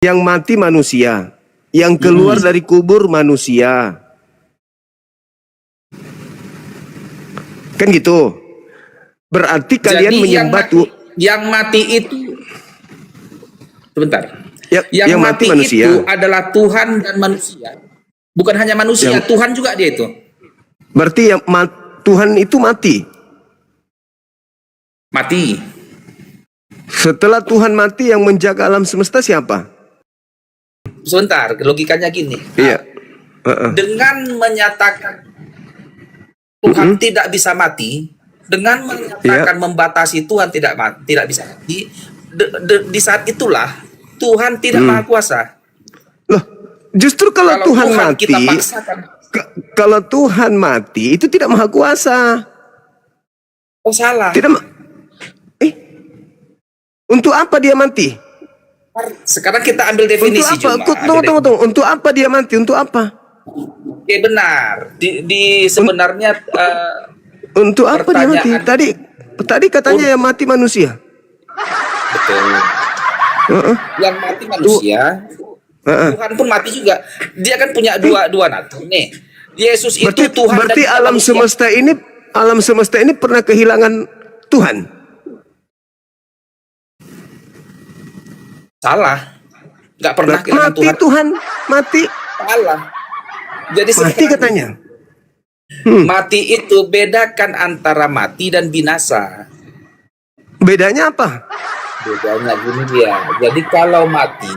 Yang mati manusia, yang keluar dari kubur manusia. Kan gitu. Berarti kalian menyembah yang mati itu sebentar. yang mati manusia itu adalah Tuhan dan manusia. Bukan hanya manusia, Tuhan juga dia itu. Berarti yang Tuhan itu mati. Mati. Setelah Tuhan mati, yang menjaga alam semesta siapa? Sebentar, logikanya gini. Iya. Dengan menyatakan Tuhan tidak bisa mati, dengan menyatakan membatasi Tuhan tidak bisa mati, di saat itulah Tuhan tidak maha kuasa. Loh, justru kalau Tuhan mati, kita paksakan. Kalau Tuhan mati itu tidak maha kuasa. Oh, salah. Tidak. Untuk apa dia mati? Sekarang kita ambil definisi. Tunggu. Untuk apa dia mati? Untuk apa? Oke, benar. Sebenarnya untuk apa dia mati? Tadi katanya yang mati manusia. Betul. Yang mati manusia. Tuhan pun mati juga. Dia kan punya dua natur nih. Yesus itu Tuhan. Berarti alam semesta ini pernah kehilangan Tuhan. Salah. Nggak pernah kehilangan Tuhan. Tuhan mati. Salah. Jadi mati katanya. Mati itu bedakan antara mati dan binasa. Bedanya apa? Bedanya gini dia. Jadi kalau mati,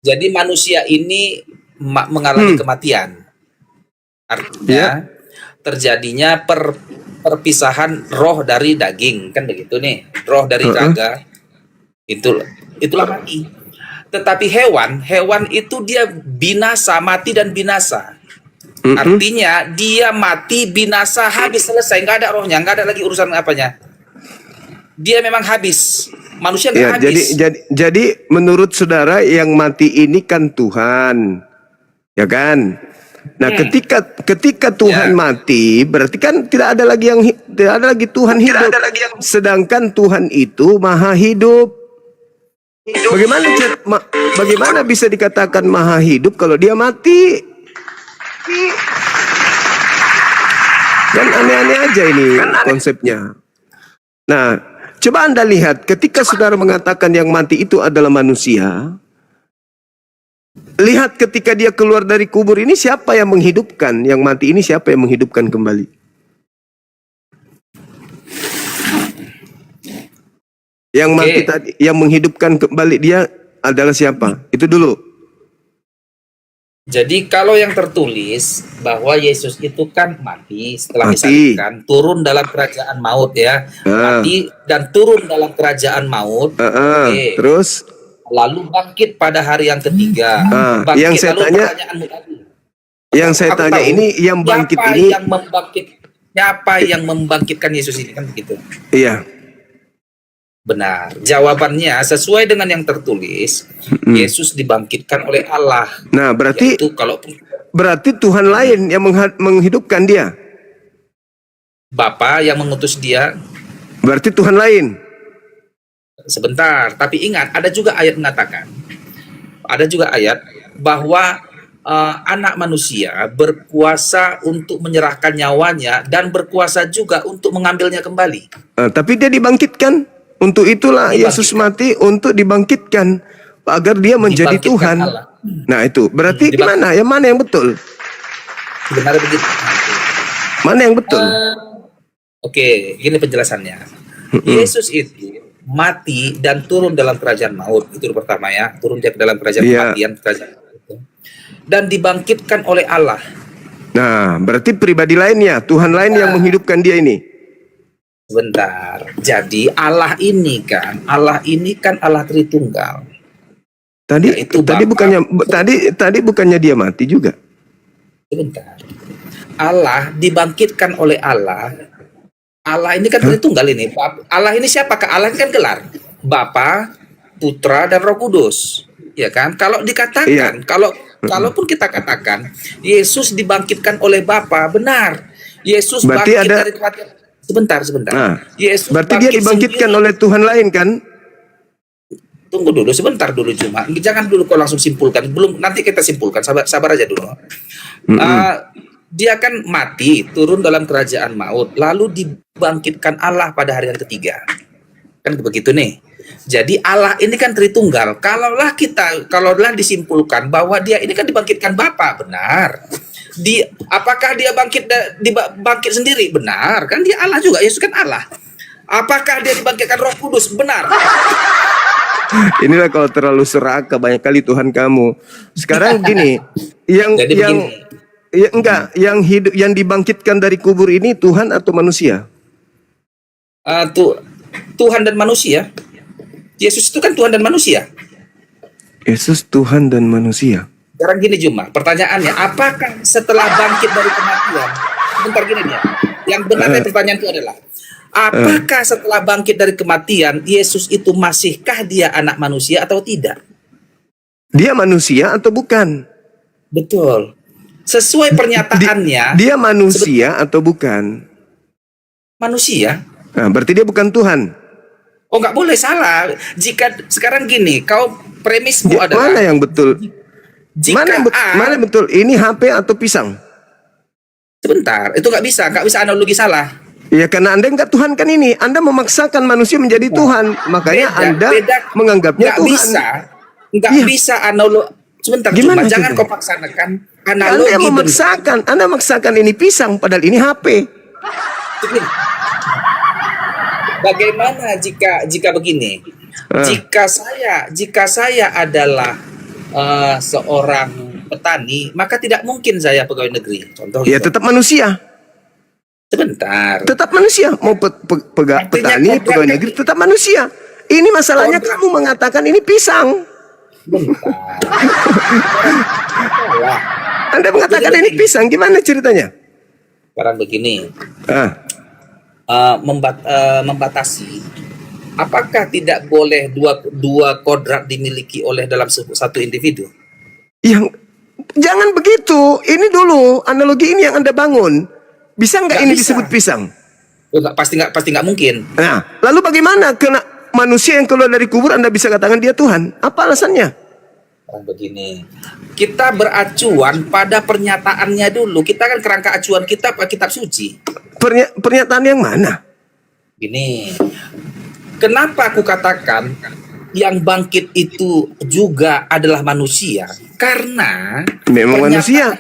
jadi manusia ini mengalami kematian. Artinya terjadinya perpisahan roh dari daging, kan begitu nih. Roh dari raga. Itulah mati. Tetapi hewan itu dia binasa, mati dan binasa. Artinya dia mati, binasa, habis, selesai, nggak ada rohnya, nggak ada lagi urusan apanya. Dia memang habis. Manusia nggak habis. Jadi menurut saudara yang mati ini kan Tuhan, ya kan? Nah, ketika Tuhan mati, berarti kan tidak ada lagi Tuhan hidup. Sedangkan Tuhan itu maha hidup. Bagaimana bisa dikatakan maha hidup kalau dia mati? Kan aneh-aneh aja ini konsepnya. Nah, coba Anda lihat ketika saudara mengatakan yang mati itu adalah manusia. Lihat ketika dia keluar dari kubur ini, siapa yang menghidupkan? Yang mati ini siapa yang menghidupkan kembali? Yang mati tadi, yang menghidupkan kembali dia adalah siapa? Itu dulu. Jadi kalau yang tertulis bahwa Yesus itu kan mati setelah disalibkan, turun dalam kerajaan maut ya. Mati dan turun dalam kerajaan maut. Terus? Lalu bangkit pada hari yang ketiga. Yang saya tanya ini, yang bangkit ini, siapa yang membangkitkan Yesus ini, kan begitu? Iya. Benar. Jawabannya sesuai dengan yang tertulis, Yesus dibangkitkan oleh Allah. Nah, berarti Tuhan lain yang menghidupkan dia. Bapa yang mengutus dia. Berarti Tuhan lain. Sebentar, tapi ingat, ada juga ayat mengatakan, bahwa anak manusia berkuasa untuk menyerahkan nyawanya dan berkuasa juga untuk mengambilnya kembali. Tapi dia dibangkitkan. Untuk itulah Yesus mati, untuk dibangkitkan agar dia menjadi Tuhan. Allah. Nah, itu berarti gimana? Yang mana yang betul? Sebenarnya begitu. Mana yang betul? Oke, gini penjelasannya. Yesus itu mati dan turun dalam kerajaan maut. Itu pertama ya, turun dia ke dalam kerajaan kematian, kerajaan maut. Dan dibangkitkan oleh Allah. Nah, berarti pribadi lainnya, Tuhan lain yang menghidupkan dia ini. Sebentar. Jadi Allah ini kan Allah Tritunggal. Tadi bukannya dia mati juga. Sebentar. Allah dibangkitkan oleh Allah. Allah ini kan Tritunggal ini. Allah ini siapakah? Allah ini kan gelar. Bapa, Putra dan Roh Kudus. Ya kan? Kalau dikatakan, kalaupun kita katakan Yesus dibangkitkan oleh Bapa, benar. Yesus berarti bangkit dari kematian. Sebentar. Nah, Yesus berarti dia dibangkitkan oleh Tuhan lain kan? Tunggu dulu, sebentar dulu Juma. Jangan dulu kau langsung simpulkan. Belum, nanti kita simpulkan. Sabar, sabar aja dulu. Dia kan mati, turun dalam kerajaan maut, lalu dibangkitkan Allah pada hari yang ketiga. Kan begitu nih. Jadi Allah ini kan Tritunggal. Kalaulah disimpulkan bahwa dia ini kan dibangkitkan Bapa, benar. Apakah dia bangkit sendiri? Benar. Kan dia Allah juga, Yesus kan Allah. Apakah dia dibangkitkan Roh Kudus? Benar. Inilah kalau terlalu serakah banyak kali Tuhan kamu. Sekarang gini, yang Jadi yang begini. ya enggak, yang hidup yang dibangkitkan dari kubur ini Tuhan atau manusia? Tuhan dan manusia. Yesus itu kan Tuhan dan manusia. Yesus Tuhan dan manusia. Sekarang gini Juma, pertanyaannya, apakah setelah bangkit dari kematian, sebentar gini dia, yang benar dari pertanyaan itu adalah, apakah setelah bangkit dari kematian, Yesus itu masihkah dia anak manusia atau tidak? Dia manusia atau bukan? Betul. Sesuai pernyataannya, Dia manusia atau bukan? manusia. Nah, berarti dia bukan Tuhan. Oh, nggak boleh salah. Jika sekarang gini, kau premismu Mana adalah yang betul? jika Mana betul? Ini HP atau pisang? sebentar, itu nggak bisa analogi salah. Ya karena Anda nggak Tuhan kan ini. Anda memaksakan manusia menjadi Tuhan. Makanya Anda menganggapnya nggak Tuhan. nggak Iya. bisa analogi. Sebentar, Gimana Cuma jangan coba? kau paksanakan Anda analogi. yang memaksakan. Anda memaksakan ini pisang padahal ini HP. Begini. Bagaimana jika begini? Jika saya adalah seorang petani, maka tidak mungkin saya pegawai negeri. Contoh Ya gitu. tetap manusia. Sebentar. Tetap manusia. Mau petani, kontraknya pegawai negeri tetap manusia. Ini masalahnya Kontrak- kamu mengatakan ini pisang. Sebentar. Salah. Anda mengatakan ini pisang. Gimana ceritanya? Sekarang begini. Ah. Membatasi. Apakah tidak boleh dua kodrat dimiliki oleh dalam satu individu? Yang jangan begitu. Ini dulu analogi ini yang Anda bangun. Bisa nggak Nggak ini bisa. disebut pisang? Oh, pasti nggak mungkin. Nah, lalu bagaimana kena manusia yang keluar dari kubur Anda bisa katakan dia Tuhan? Apa alasannya? Sekarang begini, kita beracuan pada pernyataannya dulu. Kita kan kerangka acuan kita kitab suci. Pernyataan yang mana? Gini, kenapa aku katakan yang bangkit itu juga adalah manusia? Karena Memang manusia.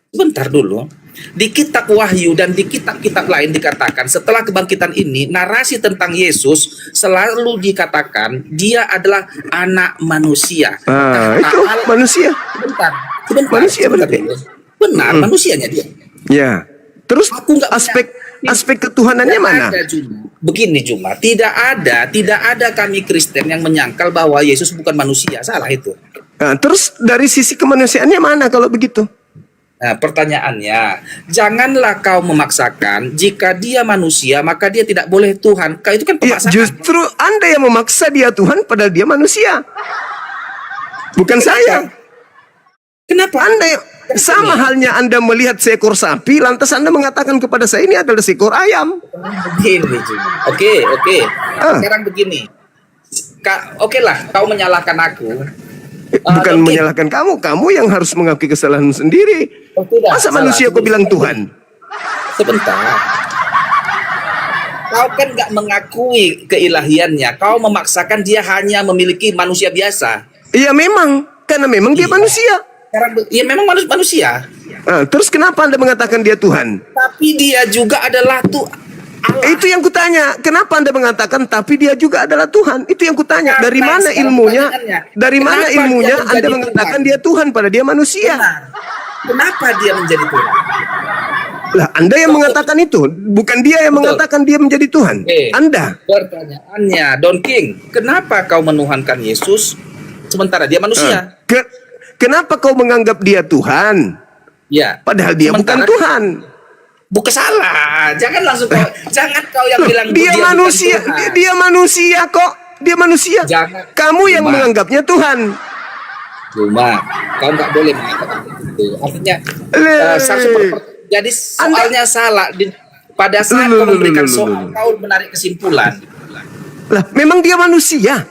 Sebentar dulu. Di kitab Wahyu dan di kitab-kitab lain dikatakan setelah kebangkitan ini narasi tentang Yesus selalu dikatakan dia adalah anak manusia. Itu manusia. Sebentar. Manusia sebentar berarti. dulu. Benar, manusianya dia. Ya. Terus Aku nggak aspek ketuhanannya Tidak mana? ada, Juma. Begini Juma, tidak ada kami Kristen yang menyangkal bahwa Yesus bukan manusia. Salah itu. Nah, terus dari sisi kemanusiaannya mana kalau begitu? Nah, pertanyaannya, janganlah kau memaksakan jika dia manusia maka dia tidak boleh Tuhan. Itu kan Ya, pemaksaan. justru Anda yang memaksa dia Tuhan padahal dia manusia. Bukan saya. Kenapa? Anda yang sama halnya Anda melihat seekor sapi lantas Anda mengatakan kepada saya ini adalah seekor ayam. Begini, Juma. Oke. Sekarang begini. Oke lah, kau menyalahkan aku. Bukan Oke. menyalahkan kamu yang harus mengakui kesalahan sendiri. Oh, tidak, Masa salah. manusia kau bilang Tuhan? Sebentar. Kau kan nggak mengakui keilahiannya. Kau memaksakan dia hanya memiliki manusia biasa. Iya memang, karena memang dia Iya. manusia. Sekarang, ya memang manusia. Nah, terus kenapa Anda mengatakan dia Tuhan? Tapi dia juga adalah Allah. Itu yang kutanya. Kenapa Anda mengatakan tapi dia juga adalah Tuhan? Itu yang kutanya. Karena Dari mana sekarang ilmunya? pertanyaannya, Dari mana kenapa dia ilmunya menjadi Anda mengatakan Tuhan? dia Tuhan pada dia manusia? Benar. Kenapa dia menjadi Tuhan? Lah, Anda yang mengatakan itu, bukan dia yang Betul. mengatakan dia menjadi Tuhan. Oke. Anda. Pertanyaannya, Don King, kenapa kau menuhankan Yesus sementara dia manusia? Kenapa kau menganggap dia Tuhan? Ya. Padahal dia bukan Sementara- Tuhan. Bukan salah. Jangan langsung jangan kau yang bilang Dia bukan manusia, Tuhan. dia manusia kok. Dia manusia. Jangan. Kamu yang Cuma- menganggapnya Tuhan. Cuma kau nggak boleh mengatakan itu. Artinya Le- jadi soalnya salah pada saat kau memberikan soal kau menarik kesimpulan. Lah, memang dia manusia.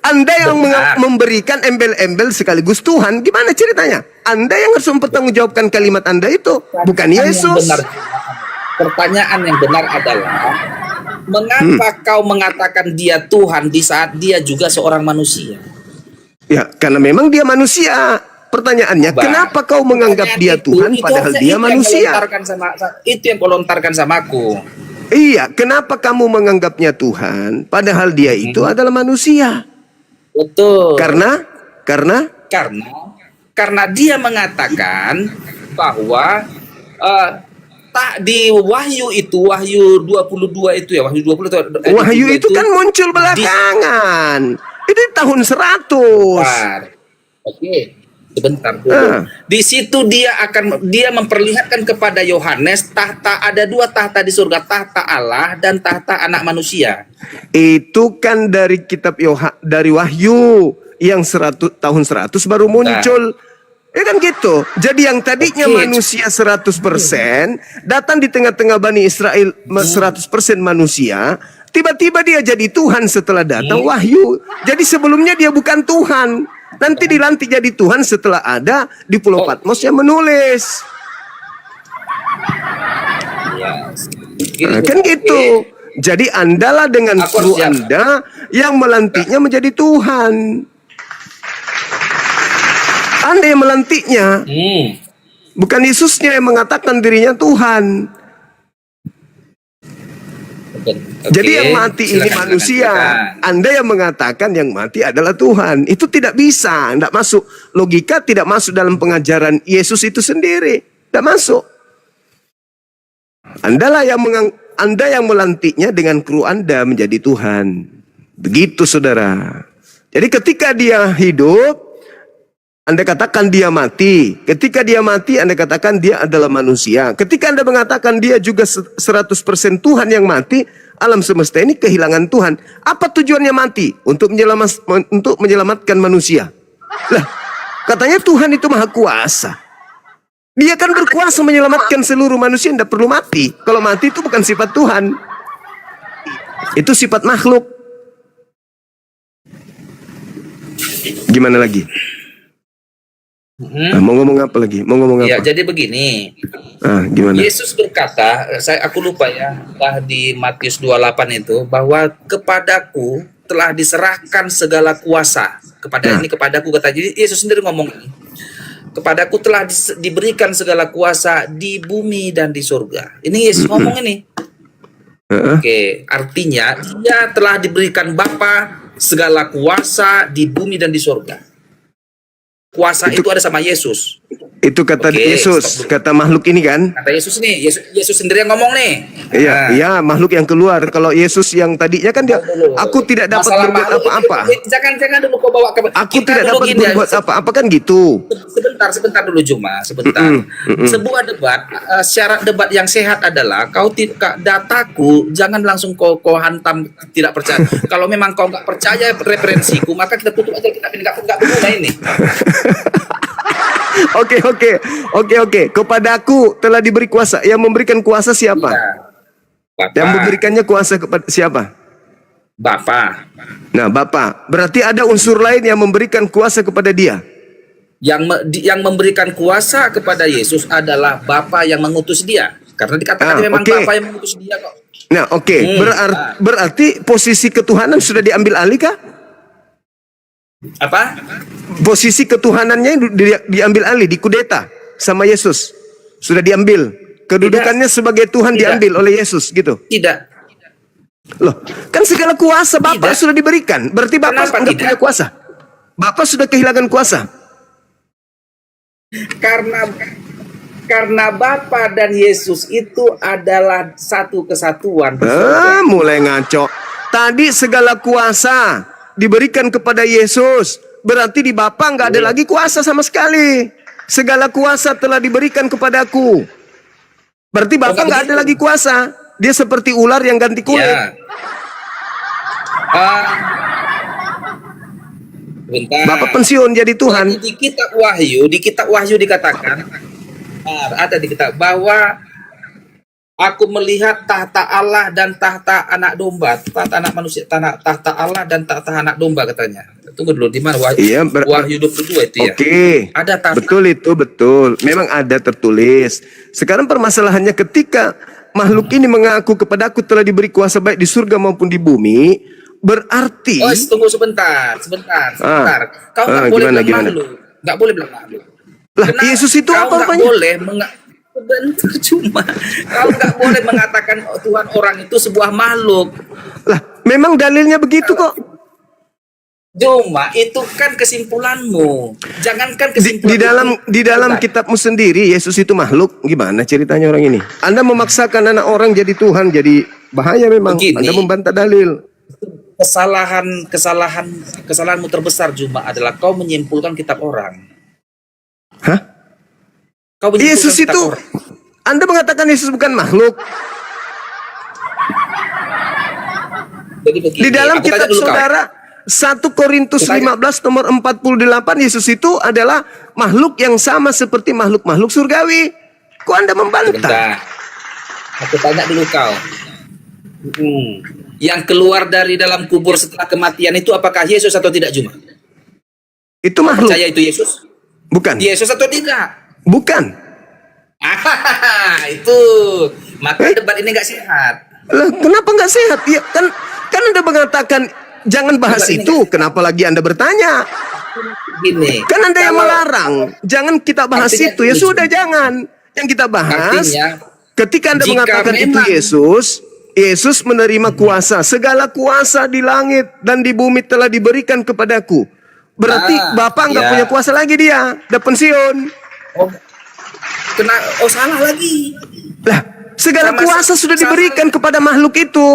Anda yang Benar. memberikan embel-embel sekaligus Tuhan, gimana ceritanya? Anda yang harus mempertanggungjawabkan kalimat Anda itu, bukan Pertanyaan yang Yesus. benar, pertanyaan yang benar adalah, mengapa kau mengatakan dia Tuhan di saat dia juga seorang manusia? Ya, karena memang dia manusia. Pertanyaannya, Bah, kenapa kau menganggap dia Tuhan padahal harusnya dia itu yang manusia? kau lontarkan itu yang kau lontarkan sama aku. Iya, kenapa kamu menganggapnya Tuhan padahal dia itu adalah manusia? Betul. Karena Karena dia mengatakan bahwa tak di Wahyu itu, Wahyu 22 itu ya, Wahyu 20 itu, Wahyu itu kan muncul belakangan. Itu di tahun 100. Oke, sebentar dulu. Di situ dia memperlihatkan kepada Yohanes tahta, ada 2 tahta di surga, tahta Allah dan tahta anak manusia. Itu kan dari kitab dari Wahyu yang 100 tahun 100 baru muncul. Ya kan gitu. Jadi yang tadinya Oke. manusia 100% datang di tengah-tengah Bani Israel 100% manusia, tiba-tiba dia jadi Tuhan setelah datang Wahyu. Jadi sebelumnya dia bukan Tuhan. Nanti dilantik jadi Tuhan setelah ada di Pulau Patmos yang menulis. Ya. Kan gitu. Jadi andalah dengan Aku kru siap. Anda yang melantiknya menjadi Tuhan. Anda yang melantiknya, bukan Yesusnya yang mengatakan dirinya Tuhan. Oke, Jadi yang mati ini silakan, manusia. silakan. Anda yang mengatakan yang mati adalah Tuhan. Itu tidak bisa, tidak masuk. Logika tidak masuk dalam pengajaran Yesus itu sendiri. Tidak masuk. Anda yang melantiknya dengan kru Anda menjadi Tuhan. Begitu saudara. Jadi ketika dia hidup, Anda katakan dia mati. Ketika dia mati, Anda katakan dia adalah manusia. Ketika Anda mengatakan dia juga 100% Tuhan yang mati, alam semesta ini kehilangan Tuhan. Apa tujuannya mati? Untuk menyelamatkan manusia. Lah, katanya Tuhan itu maha kuasa. Dia kan berkuasa menyelamatkan seluruh manusia, tidak perlu mati. Kalau mati itu bukan sifat Tuhan. Itu sifat makhluk. Gimana lagi? Mau ngomong apa lagi? Mau ngomong Ya, apa? jadi begini. Gimana? Yesus berkata, aku lupa ya, entah di Matius 28 itu, bahwa kepadaku telah diserahkan segala kuasa. Kepadaku kata. Jadi Yesus sendiri ngomong ini. Kepadaku telah diberikan segala kuasa di bumi dan di surga. Ini Yesus ngomong ini. Oke, artinya dia telah diberikan Bapa segala kuasa di bumi dan di surga. Kuasa itu ada sama Yesus. Itu kata Yesus, kata makhluk ini kan? Kata Yesus nih, Yesus sendiri yang ngomong nih. Iya, iya, makhluk yang keluar. Kalau Yesus yang tadinya kan dia, aku tidak dapat Masalah berbuat makhluk apa-apa. Jangan dulu kau bawa ke. Aku Kita tidak dulu dapat gini ya, berbuat apa-apa kan gitu. Sebentar dulu Juma, sebentar. Sebuah debat, syarat debat yang sehat adalah dataku jangan langsung kau hantam tidak percaya. Kalau memang kau nggak percaya referensiku, maka kita tutup aja, kita nggak berguna ini. Oke. Kepadaku telah diberi kuasa. Yang memberikan kuasa siapa? Ya. Bapak. Yang memberikannya kuasa kepada siapa? Bapak. Nah, Bapa. Berarti ada unsur lain yang memberikan kuasa kepada dia. Yang memberikan kuasa kepada Yesus adalah Bapa yang mengutus dia. Karena dikatakan memang Bapa yang mengutus dia kok. Nah, berarti posisi ketuhanan sudah diambil alih kah? Apa? Posisi ketuhanannya diambil alih, dikudeta sama Yesus. Sudah diambil. Kedudukannya sebagai Tuhan diambil oleh Yesus gitu. Tidak. Loh, kan segala kuasa Bapa sudah diberikan. Berarti Bapa Kenapa sudah punya kuasa. Bapa sudah kehilangan kuasa. Karena Bapa dan Yesus itu adalah satu kesatuan. Mulai ngaco. Tadi segala kuasa diberikan kepada Yesus. Berarti di Bapa nggak ada lagi kuasa sama sekali. Segala kuasa telah diberikan kepadaku. Berarti Bapa nggak ada lagi kuasa. Dia seperti ular yang ganti kulit. Ya. Bentar. Bapak pensiun jadi Tuhan. Di kitab Wahyu dikatakan ada di kitab bahwa Aku melihat tahta Allah dan tahta anak domba, tahta anak manusia, tahta Allah dan tahta anak domba katanya. Tunggu dulu, di mana Iya, Wahyu 22 itu ya? oke. Ada tahta. Betul itu, betul. Memang ada tertulis. Sekarang permasalahannya ketika makhluk ini mengaku kepadaku telah diberi kuasa baik di surga maupun di bumi, berarti Oh, tunggu sebentar. Kau nggak boleh gimana, bilang gimana? makhluk, nggak boleh bilang makhluk. Lah, Kenapa? Yesus itu Kau apa nggak apanya? boleh Bentar, cuma kau nggak boleh mengatakan Tuhan orang itu sebuah makhluk. Lah, memang dalilnya begitu kok. Cuma itu kan kesimpulanmu. Jangankan kesimpulan Di dalam kitabmu sendiri Yesus itu makhluk. Gimana ceritanya orang ini? Anda memaksakan anak orang jadi Tuhan, jadi bahaya memang. Begini. Anda membantah dalil. Kesalahanmu terbesar cuma adalah kau menyimpulkan kitab orang. Hah? Kau menyimpulkan Yesus kitab itu, orang. Anda mengatakan Yesus bukan makhluk. Jadi begini, Di dalam aku kitab tanya dulu kau. saudara 1 Korintus Kutanya. 15 nomor 48, Yesus itu adalah makhluk yang sama seperti makhluk-makhluk surgawi. Kok Anda membantah? Sebentar. Aku tanya dulu kau. Yang keluar dari dalam kubur setelah kematian itu apakah Yesus atau tidak cuma? Itu makhluk. Percaya itu Yesus? Bukan. Yesus atau tidak? Bukan. Itu. Maka debat ini nggak sehat. Lah, kenapa nggak sehat? Ya, kan Anda mengatakan jangan bahas Debat ini itu. Kenapa lagi Anda bertanya? Gini. Kan Anda yang kalau- melarang. Jangan kita bahas Artinya itu. Ya gini, sudah, jangan. Yang kita bahas Artinya, ketika Anda jika mengatakan itu memang- Yesus menerima kuasa. Segala kuasa di langit dan di bumi telah diberikan kepadaku. Berarti Bapak nggak ya. punya kuasa lagi dia. Udah pensiun. Salah lagi. Lah, segala kuasa sudah diberikan kepada makhluk itu.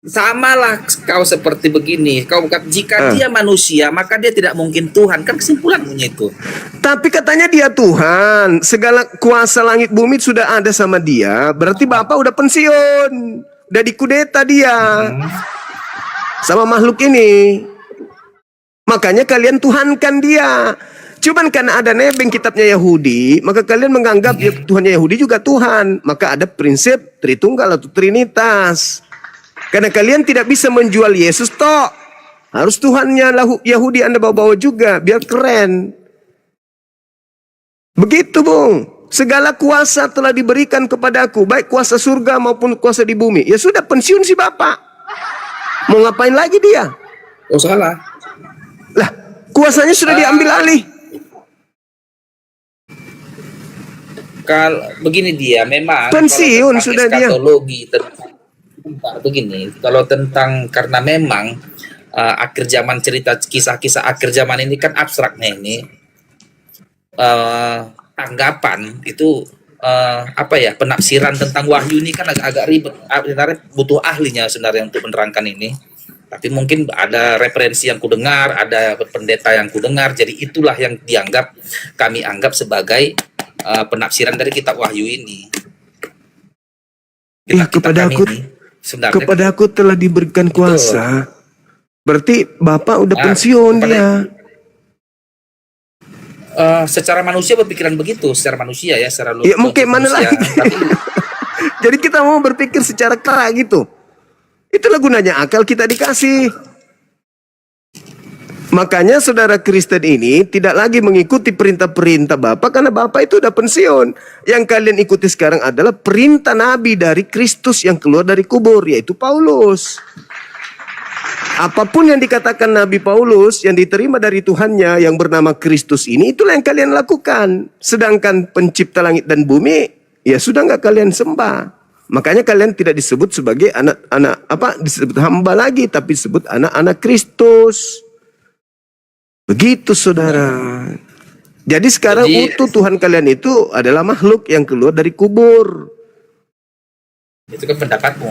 Samalah kau seperti begini. Kau jika dia manusia, maka dia tidak mungkin Tuhan. Kan kesimpulanmu itu. Tapi katanya dia Tuhan. Segala kuasa langit bumi sudah ada sama dia. Berarti Bapak udah pensiun. Udah dikudeta dia. Sama makhluk ini. Makanya kalian tuhankan dia. Cuman karena ada nebeng kitabnya Yahudi, maka kalian menganggap ya, Tuhannya Yahudi juga Tuhan. Maka ada prinsip Tritunggal atau Trinitas. Karena kalian tidak bisa menjual Yesus toh. Harus Tuhannya Yahudi Anda bawa-bawa juga biar keren. Begitu, Bung. Segala kuasa telah diberikan kepadaku, baik kuasa surga maupun kuasa di bumi. Ya sudah, pensiun si Bapak. Mau ngapain lagi dia? Oh, salah. Lah, kuasanya sudah diambil alih. Kalau begini dia memang Pensiun kalau tentang sudah dia. eskatologi begini, kalau tentang karena memang akhir zaman cerita kisah-kisah akhir zaman ini kan abstraknya ini tanggapan itu apa ya, penafsiran tentang wahyu ini kan agak ribet, sebenarnya butuh ahlinya sebenarnya untuk menerangkan ini. Tapi mungkin ada referensi yang kudengar, ada pendeta yang kudengar, jadi itulah yang kami anggap sebagai penafsiran dari kitab Wahyu ini. Kepada kami aku, ini sebenarnya kepada aku telah diberikan kuasa. Berarti Bapak udah pensiun dia. secara manusia berpikiran begitu, secara manusia ya, secara Ya mungkin mana manusia. lagi. Jadi kita mau berpikir secara kera gitu. Itulah gunanya akal kita dikasih. Makanya saudara Kristen ini tidak lagi mengikuti perintah-perintah Bapak karena Bapak itu udah pensiun. Yang kalian ikuti sekarang adalah perintah Nabi dari Kristus yang keluar dari kubur, yaitu Paulus. Apapun yang dikatakan Nabi Paulus yang diterima dari Tuhannya yang bernama Kristus ini, itulah yang kalian lakukan. Sedangkan pencipta langit dan bumi, ya sudah nggak kalian sembah. Makanya kalian tidak disebut sebagai disebut hamba lagi, tapi disebut anak-anak Kristus. Begitu saudara. Jadi sekarang utuh Tuhan kalian itu adalah makhluk yang keluar dari kubur. Itu kan pendapatmu.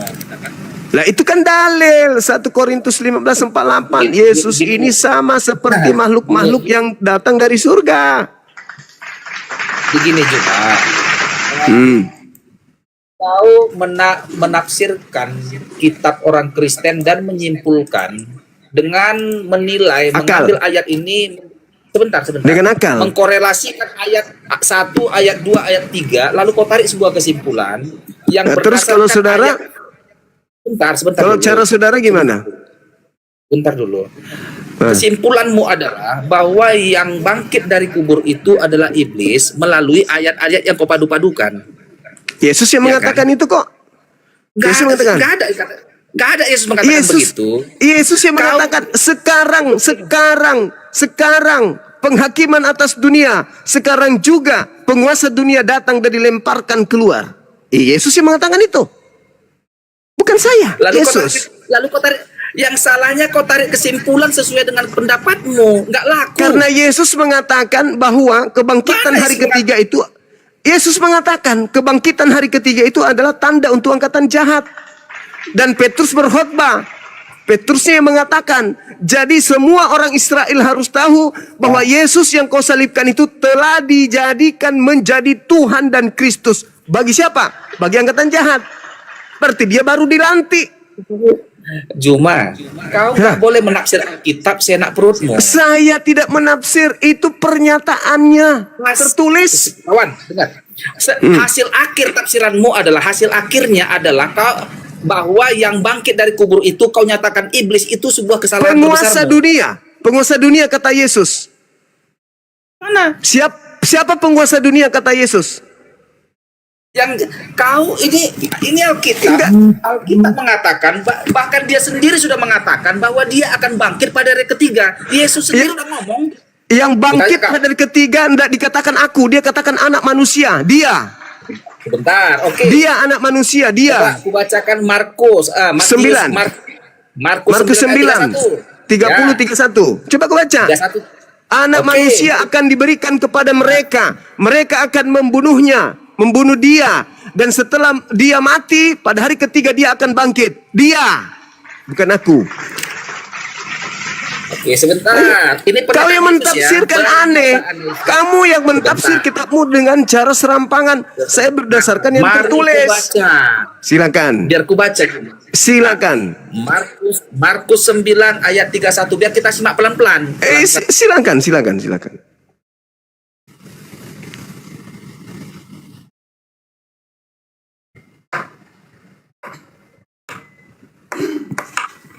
Lah itu kan dalil 1 Korintus 15:48. Yesus ini sama seperti makhluk-makhluk yang datang dari surga. Begini juga. Kau menafsirkan kitab orang Kristen dan menyimpulkan dengan menilai, mengambil ayat ini Sebentar, sebentar. Dengan akal. Mengkorelasikan ayat 1, ayat 2, ayat 3, lalu kau tarik sebuah kesimpulan yang Nah, terus kalau berdasarkan saudara, sebentar kalau dulu. cara saudara gimana? Bentar dulu. Nah, Kesimpulanmu adalah bahwa yang bangkit dari kubur itu adalah iblis melalui ayat-ayat yang kau padu-padukan. Yesus yang Ya mengatakan itu kok. Yesus mengatakan. Nggak ada Yesus mengatakan begitu. Yesus yang mengatakan sekarang penghakiman atas dunia, sekarang juga penguasa dunia datang dan dilemparkan keluar. Yesus yang mengatakan itu. Bukan saya, Yesus. Lalu kau tarik, yang salahnya kau tarik kesimpulan sesuai dengan pendapatmu, nggak laku. Karena Yesus mengatakan bahwa kebangkitan hari ketiga itu, Yesus mengatakan kebangkitan hari ketiga itu adalah tanda untuk angkatan jahat. Dan Petrus berkhotbah. Petrusnya yang mengatakan, jadi semua orang Israel harus tahu bahwa Yesus yang kau salibkan itu telah dijadikan menjadi Tuhan dan Kristus. Bagi siapa? Bagi angkatan jahat. Berarti dia baru dilantik. Juma, kau nggak boleh menafsir kitab seenak perutmu. Saya tidak menafsir, itu pernyataannya tertulis. Kawan, dengar. Hasil akhir tafsiranmu adalah, hasil akhirnya adalah kau, bahwa yang bangkit dari kubur itu kau nyatakan iblis, itu sebuah kesalahan Penguasa terbesarmu. dunia, penguasa dunia kata Yesus. Mana? Siapa penguasa dunia kata Yesus? Yang kau ini Alkitab mengatakan, bahkan dia sendiri sudah mengatakan bahwa dia akan bangkit pada hari ketiga. Yesus sendiri udah ngomong. Yang bangkit pada hari ketiga tidak dikatakan aku, dia katakan anak manusia, dia. Sebentar, oke. Dia anak manusia, dia. Coba aku bacakan Markus 9. Markus 9. 30-31. Coba kau baca. 31. Anak manusia akan diberikan kepada mereka. Mereka akan membunuh dia. Dan setelah dia mati, pada hari ketiga dia akan bangkit. Dia, bukan aku. Oke, sebentar. Ini Kau yang mentafsirkan aneh. Kamu yang mentafsir kitabmu dengan cara serampangan. Saya berdasarkan yang tertulis. Silakan. Biar ku baca. Silakan. Markus 9 ayat 31. Biar kita simak pelan-pelan. Silakan.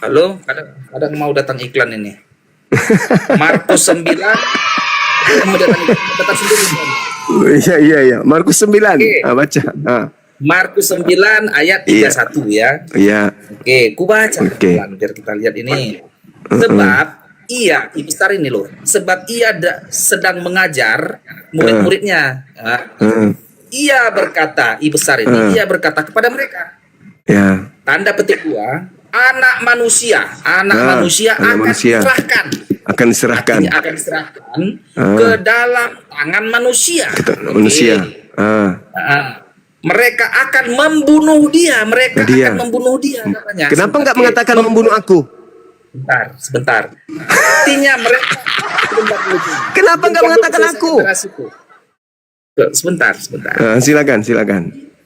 Halo, kadang mau datang iklan ini. Markus 9 mau datang sendiri. Iya. Markus 9. Oke. Baca. Markus 9 ayat 31 ya. Iya. Oke, ku baca pelan biar kita lihat ini. Sebab ia, besar ini loh. Sebab ia sedang mengajar murid-muridnya. Ia berkata, besar ini, ia berkata kepada mereka. Ya. Tanda petik 2. Anak manusia akan diserahkan. Akan diserahkan ke dalam tangan manusia. Mereka akan membunuh dia. Akan membunuh dia katanya. Kenapa enggak mengatakan membunuh aku? Sebentar. Artinya mereka. Kenapa enggak mengatakan aku? Sebentar. Silakan.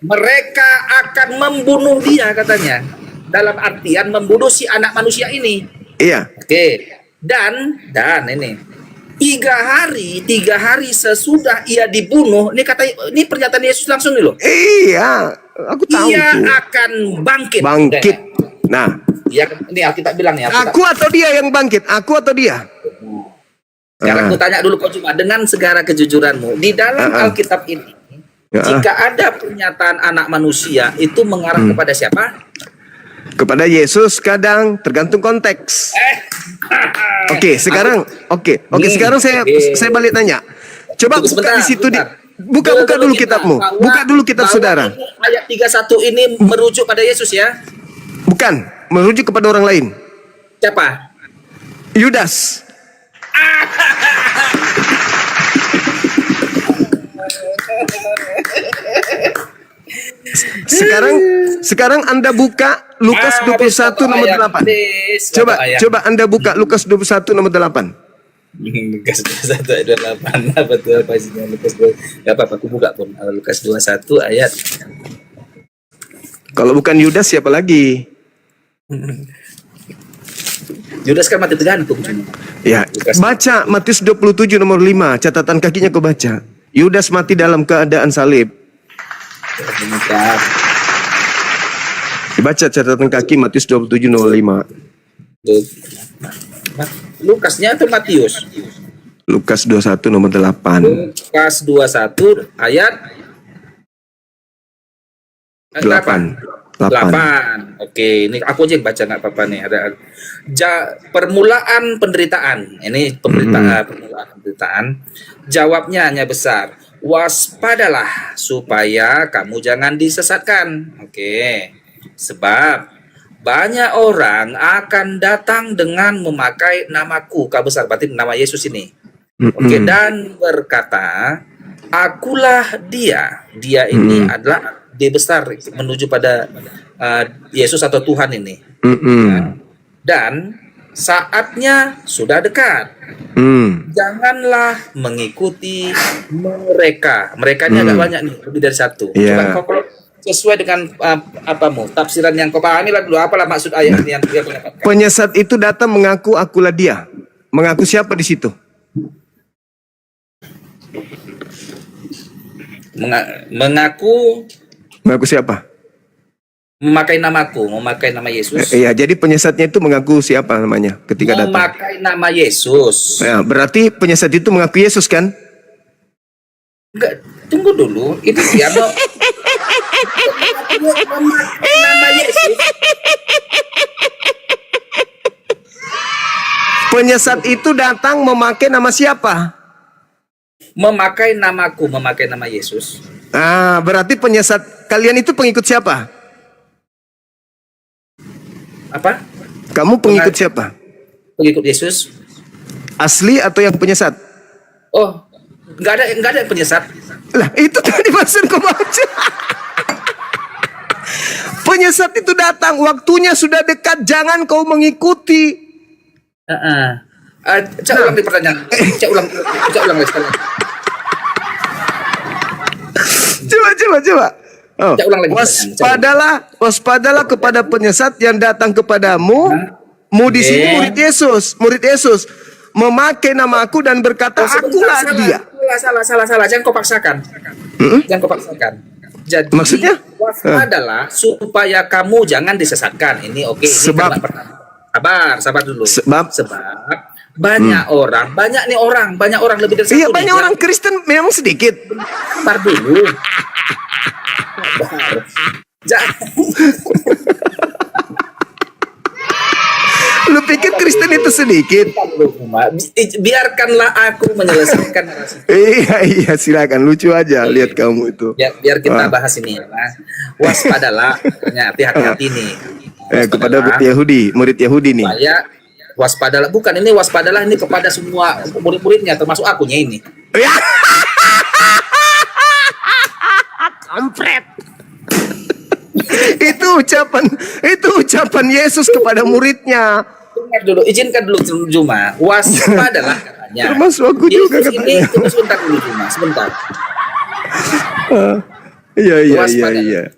Mereka akan membunuh dia katanya. Dalam artian membunuh si anak manusia ini. Iya. Oke. Dan ini 3 hari sesudah ia dibunuh, ini pernyataan Yesus langsung nih loh. Iya, aku tahu ia itu. akan bangkit. Nah, ini Alkitab bilang ya. Aku atau dia yang bangkit? Aku atau dia? Sekarang aku tanya dulu kau cuma dengan segala kejujuranmu di dalam Alkitab ini, jika ada pernyataan anak manusia itu mengarah kepada siapa? Kepada Yesus, kadang tergantung konteks. Oke, sekarang sekarang saya balik tanya. Coba buka di situ buka dulu kitabmu. Buka dulu kitab saudara. Ayat 31 ini merujuk pada Yesus ya? Bukan, merujuk kepada orang lain. Siapa? Yudas. Sekarang Anda buka Lukas 21 nomor 8. Coba Anda buka Lukas 21 nomor 8. Lukas 21 ayat 28. Apa tuh apa isinya Lukas 21? Enggak apa-apa aku buka pun. Lukas 21 ayat. Kalau bukan Yudas siapa lagi? Yudas kan mati tergantung. Ya, Lukas. baca Matius 27 nomor 5, catatan kakinya kau baca. Yudas mati dalam keadaan salib. Bentar. Baca catatan kaki Matius 27 nomor 5. Lukasnya atau Matius? Lukas 21 nomor 8. Lukas 21 ayat 8. 8. Oke, ini aku aja yang baca nggak apa-apa nih. Ada permulaan penderitaan. Ini permulaan penderitaan. Jawabnya hanya besar. Waspadalah supaya kamu jangan disesatkan. Oke. Sebab banyak orang akan datang dengan memakai namaku. K besar berarti nama Yesus ini. Oke, dan berkata, akulah dia. Dia ini adalah D besar menuju pada Yesus atau Tuhan ini. Dan saatnya sudah dekat. Janganlah mengikuti mereka. Mereka ini agak banyak nih, lebih dari satu. Yeah. Coba kalau sesuai dengan apamu, tafsiran yang kau pahami lah dulu. Apalah maksud ayat ini yang dia dapatkan? Penyesat itu datang mengaku akulah dia. Mengaku siapa di situ? Mengaku Mengaku siapa? memakai namaku, memakai nama Yesus. Iya, jadi penyesatnya itu mengaku siapa namanya ketika datang? Memakai nama Yesus. Ya, berarti penyesat itu mengaku Yesus kan? Enggak, tunggu dulu. Itu dia mau memakai nama Yesus. Penyesat itu datang memakai nama siapa? Memakai namaku, memakai nama Yesus. Ah, berarti penyesat kalian itu pengikut siapa? Apa? Kamu pengikut siapa? Pengikut Yesus. Asli atau yang penyesat? Oh, enggak ada yang penyesat. Lah, itu tadi barusan kau baca. Penyesat itu datang, waktunya sudah dekat, jangan kau mengikuti. Cak ulang di pertanyaan. Cak ulang lagi sekali. Coba. Oh. Cak ulang lagi pertanyaan. Waspadalah kepada penyesat yang datang kepadamu. Mu di sini murid Yesus memakai namaku dan berkata akulah dia. Salah. Jangan kau paksakan. Jangan kau paksakan. Jadi maksudnya waspadalah supaya kamu jangan disesatkan. Ini oke. Ini Sebab kalimat pertama. Sabar dulu. Sebab banyak orang lebih dari satu. Iya, banyak orang Kristen memang sedikit. Sabar dulu. Lu pikir Kristen itu sedikit? Biarkanlah aku menyelesaikan narasi. Iya, silakan, lucu aja lihat kamu itu. Biar kita bahas ini ya. Waspadalah, hati-hati nih. Kepada murid Yahudi nih. Supaya waspadalah, bukan ini waspadalah ini kepada semua murid-muridnya termasuk akunya ini. Kampret. itu ucapan Yesus kepada muridnya. Dengar dulu, izinkan dulu Juma. Waspadalah katanya. Termasuk aku juga Yesus ini katanya. tunggu sebentar dulu Juma, sebentar. Iya.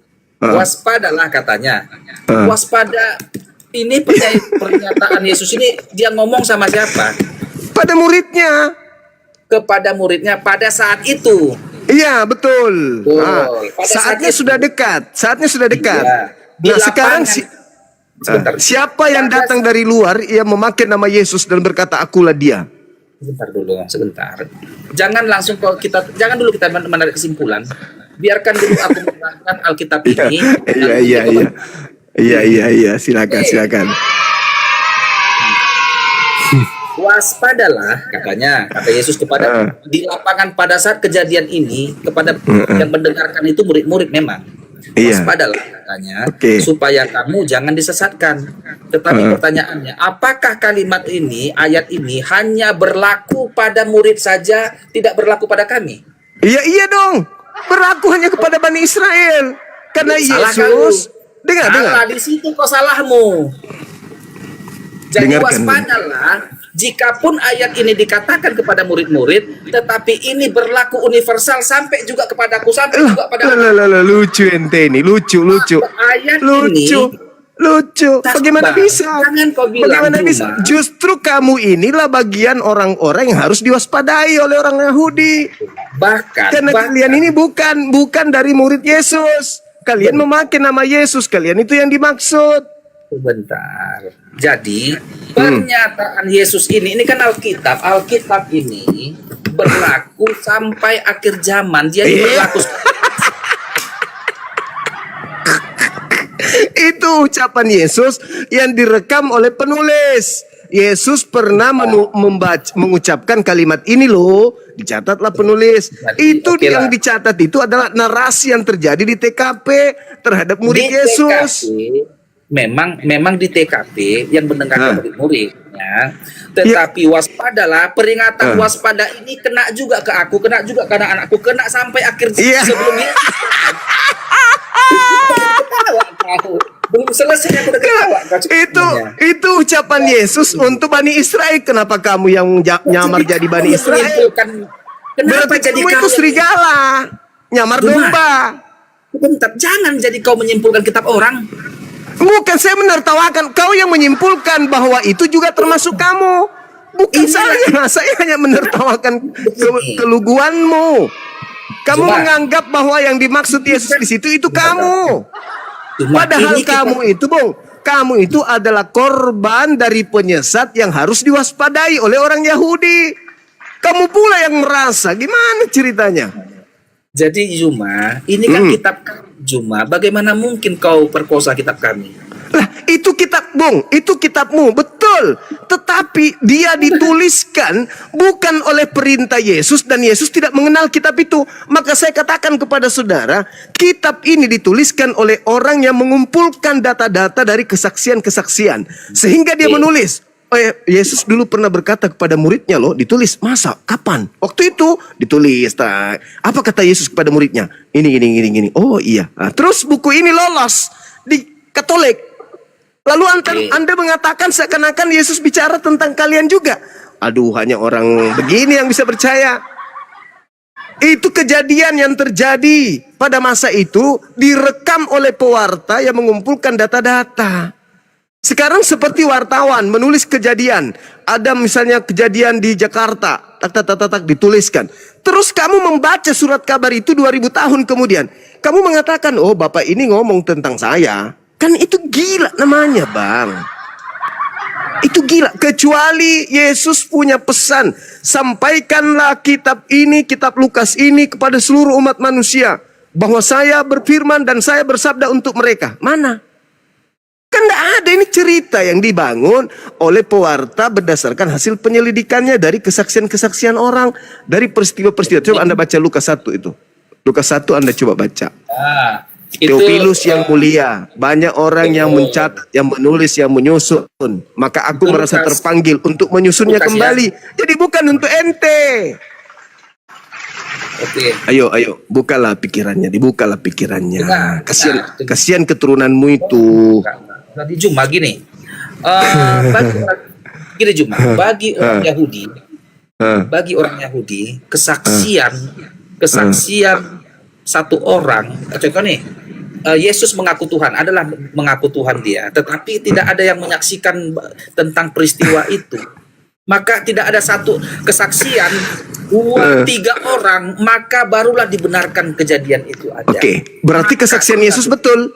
Waspadalah katanya. Waspada ini pernyataan Yesus ini dia ngomong sama siapa? Pada muridnya. Kepada muridnya pada saat itu. Iya, betul. Pada Saatnya saat sudah dekat. Iya. Di Nah, sekarang sebentar. siapa yang datang dari luar yang memakai nama Yesus dan berkata akulah dia? Sebentar. Jangan dulu kita menarik kesimpulan. Biarkan dulu aku menerangkan Alkitab ini. Iya, silakan. Waspadalah katanya, kata Yesus kepada di lapangan pada saat kejadian ini kepada yang mendengarkan itu murid-murid memang. Waspadalah katanya, supaya kamu jangan disesatkan. Tetapi pertanyaannya, apakah kalimat ini, ayat ini hanya berlaku pada murid saja, tidak berlaku pada kami? Iya dong. Berlaku hanya kepada Bani Israel. Karena Yesus dengar. Di situ kok salahmu. Jadi Dengarkan. waspadalah jikapun ayat ini dikatakan kepada murid-murid, tetapi ini berlaku universal sampai juga kepadaku, sampai juga pada lucu ente ini, lucu. ayat Lucu. ini Lucu. Bagaimana Sabar. bisa? Jangan kau bilang Bagaimana cuma. bisa? Justru kamu inilah bagian orang-orang yang harus diwaspadai oleh orang Yahudi. Karena kalian ini bukan dari murid Yesus. Kalian memakai nama Yesus. Kalian itu yang dimaksud. Sebentar. Jadi pernyataan Yesus ini kan Alkitab. Alkitab ini berlaku sampai akhir zaman. Dia berlaku. Itu ucapan Yesus yang direkam oleh penulis. Yesus pernah mengucapkan kalimat ini loh, dicatatlah penulis. Itu yang dicatat itu adalah narasi yang terjadi di TKP terhadap murid Yesus. Memang di TKP yang mendengarkan murid-muridnya, tetapi waspadalah, peringatan waspada ini kena juga ke aku, kena juga ke anak-anakku, kena sampai akhir sebelumnya. Belum selesai aku udah ketawa. Itu ucapan Yesus untuk Bani Israel. Kenapa kamu yang nyamar jadi Bani Israel? Berarti kamu itu serigala, nyamar domba. Bentar, jangan jadi kau menyimpulkan kitab orang. Bukan saya menertawakan, kau yang menyimpulkan bahwa itu juga termasuk kamu. Bukan saya hanya menertawakan keluguanmu. Kamu menganggap bahwa yang dimaksud Yesus di situ itu kamu. Padahal kamu itu adalah korban dari penyesat yang harus diwaspadai oleh orang Yahudi. Kamu pula yang merasa, gimana ceritanya? Jadi Juma, ini kan kitab Juma, bagaimana mungkin kau perkosa kitab kami? Lah, itu kitab itu kitabmu, betul. Tetapi dia dituliskan bukan oleh perintah Yesus dan Yesus tidak mengenal kitab itu. Maka saya katakan kepada saudara, kitab ini dituliskan oleh orang yang mengumpulkan data-data dari kesaksian-kesaksian. Sehingga dia menulis. Yesus dulu pernah berkata kepada muridnya loh, ditulis. Masa? Kapan? Waktu itu ditulis. Apa kata Yesus kepada muridnya? Ini. Oh iya. Nah, terus buku ini lolos di Katolik. Lalu Anda mengatakan seakan-akan Yesus bicara tentang kalian juga. Aduh, hanya orang begini yang bisa percaya. Itu kejadian yang terjadi pada masa itu, direkam oleh pewarta yang mengumpulkan data-data. Sekarang seperti wartawan menulis kejadian. Ada misalnya kejadian di Jakarta, dituliskan. Terus kamu membaca surat kabar itu 2000 tahun kemudian. Kamu mengatakan, oh Bapak ini ngomong tentang saya. Kan itu gila namanya, Bang. Itu gila. Kecuali Yesus punya pesan, sampaikanlah kitab ini, kitab Lukas ini kepada seluruh umat manusia, bahwa saya berfirman dan saya bersabda untuk mereka. Mana? Kan tidak ada, ini cerita yang dibangun oleh pewarta berdasarkan hasil penyelidikannya dari kesaksian-kesaksian orang, dari peristiwa-peristiwa. Coba Anda baca Lukas 1 itu. Lukas 1 Anda coba baca. Theophilus yang mulia, banyak orang yang mencatat, yang menulis, yang menyusun. Maka aku merasa terpanggil untuk menyusunnya kembali. Jadi bukan untuk ente. Ayo, bukalah pikirannya, dibukalah pikirannya. Kasihan keturunanmu itu. Tadi Juma gini. Bagi orang Yahudi, kesaksian satu orang, contoh nih, Yesus mengaku Tuhan, adalah mengaku Tuhan dia, tetapi tidak ada yang menyaksikan tentang peristiwa itu. Maka tidak ada satu kesaksian, 2-3 orang, maka barulah dibenarkan kejadian itu ada. Oke, berarti kesaksian Yesus betul.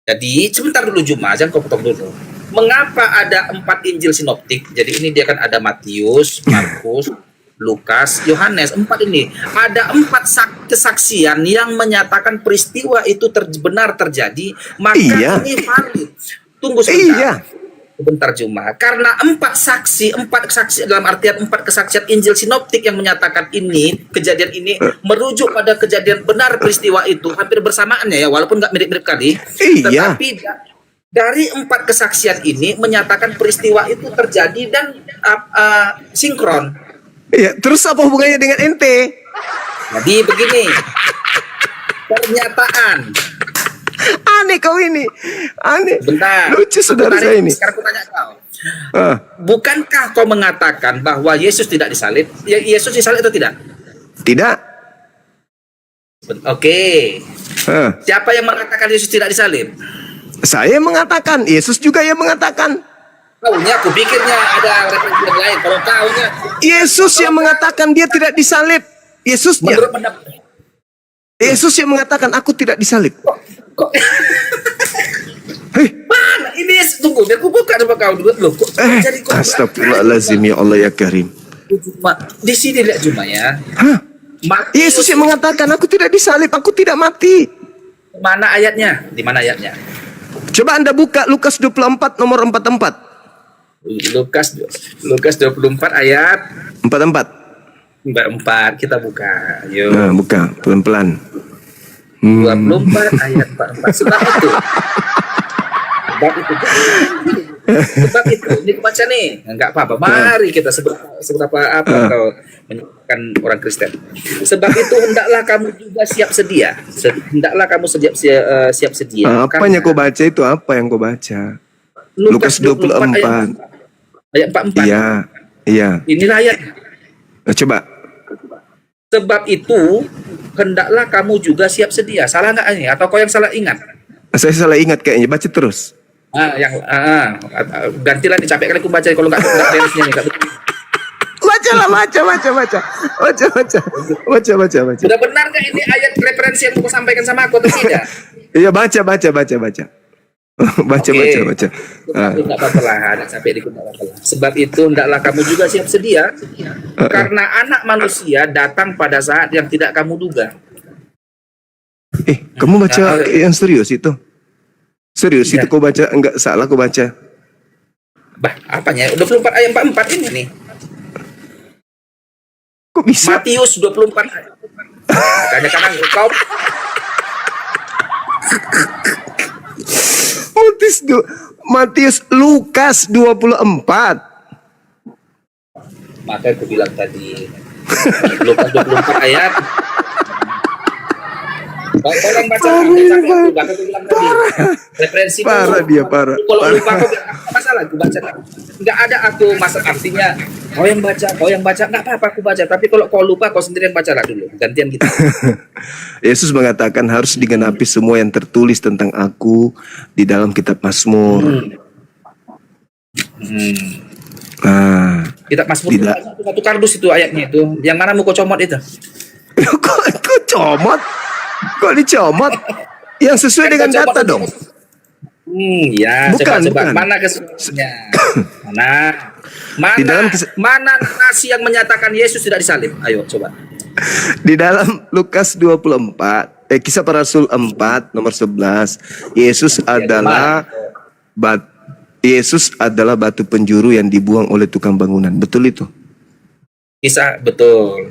Jadi sebentar dulu Juma, jangan kau potong dulu. Mengapa ada 4 Injil sinoptik? Jadi ini dia kan ada Matius, Markus, Lukas, Yohanes, 4 ini. Ada 4 kesaksian yang menyatakan peristiwa itu benar terjadi, maka ini valid. Tunggu sebentar. Sebentar Juma. Karena 4 saksi dalam artian 4 kesaksian Injil sinoptik yang menyatakan ini, kejadian ini merujuk pada kejadian benar peristiwa itu, hampir bersamaannya ya, walaupun nggak mirip-mirip kali. Tetapi dari 4 kesaksian ini menyatakan peristiwa itu terjadi dan sinkron. Iya, terus apa hubungannya dengan ente? Jadi begini, pernyataan. Aneh kau ini, aneh. Bentar. Lucu saudara saya ini. Sekarang aku tanya kau. Bukankah kau mengatakan bahwa Yesus tidak disalib? Yesus disalib atau tidak? Tidak. Oke. Siapa yang mengatakan Yesus tidak disalib? Saya mengatakan, Yesus juga yang mengatakan. Kaunya aku pikirnya ada referensi yang lain. Kalau kaunya Yesus yang mengatakan dia tidak disalib. Yesusnya. menurut pendapat Yesus yang mengatakan aku tidak disalib. kok Hei, mana ini? Tunggu, biar aku buka coba kau dulu loh. Kok jadi kok astagfirullahaladzim ya Allah ya Karim. di sini lihat cuma ya. Hah? Matius, Yesus yang mengatakan aku tidak disalib, aku tidak mati. mana ayatnya? Di mana ayatnya? Coba Anda buka Lukas 24 nomor 44. Lukas 24 ayat 44. 44 kita buka. Yuk. Nah, buka pelan-pelan. 24 ayat 44. Sebab itu. Ini baca nih. Enggak apa-apa. Mari kita seberapa apa kau menyebutkan orang Kristen. Sebab itu hendaklah kamu juga siap sedia. Hendaklah kamu siap sedia. Apanya kau baca itu? Apa yang kau baca? Lukas 24 ayat 44. Iya, iya. Inilah ayat. Nah, coba. Sebab itu hendaklah kamu juga siap sedia. Salah nggak ini? Atau kau yang salah ingat? Saya salah ingat kayaknya. Baca terus. Gantilah nih, capek kali aku baca kalau nggak beresnya nih. Baca. Sudah benar nggak ini ayat referensi yang mau sampaikan sama aku atau tidak? Iya, baca. Baca. Tidak apa-apa lah, ada sampai dikit nggak apa-apa lah. Sebab itu hendaklah kamu juga siap sedia, karena anak manusia datang pada saat yang tidak kamu duga. Kamu baca yang serius itu? Serius Iya. itu kau baca? Enggak salah kau baca. Bah, apanya? 24 ayat 44 ini nih. Kok bisa? Matius 24 ayat. Kadang-kadang kau Matius Lukas 24. maka aku bilang tadi Lukas 24 ayat. Tolong baca aku bilang tadi. Referensi Parah dia, parah. Kalau lupa kau nggak masalah, aku baca. Nggak ada aku masalah, artinya kau yang baca nggak apa-apa aku baca. Tapi kalau kau lupa kau sendirian baca lah dulu. Gantian kita. Yesus mengatakan harus digenapi semua yang tertulis tentang aku di dalam kitab Mazmur. Kitab Mazmur Tidak. satu kardus itu ayatnya itu. Yang mana mau kau comot itu? Kok comot? Kok dicomot? Yang sesuai dengan data dong. Ya, Bukan, coba. bukan. Mana kesulitannya? Di dalam mana nasi yang menyatakan Yesus tidak disalib? Ayo, coba. Di dalam Lukas 24, Kisah Para Rasul 4 nomor 11, Yesus adalah Yesus adalah batu penjuru yang dibuang oleh tukang bangunan. Betul itu? Kisah betul.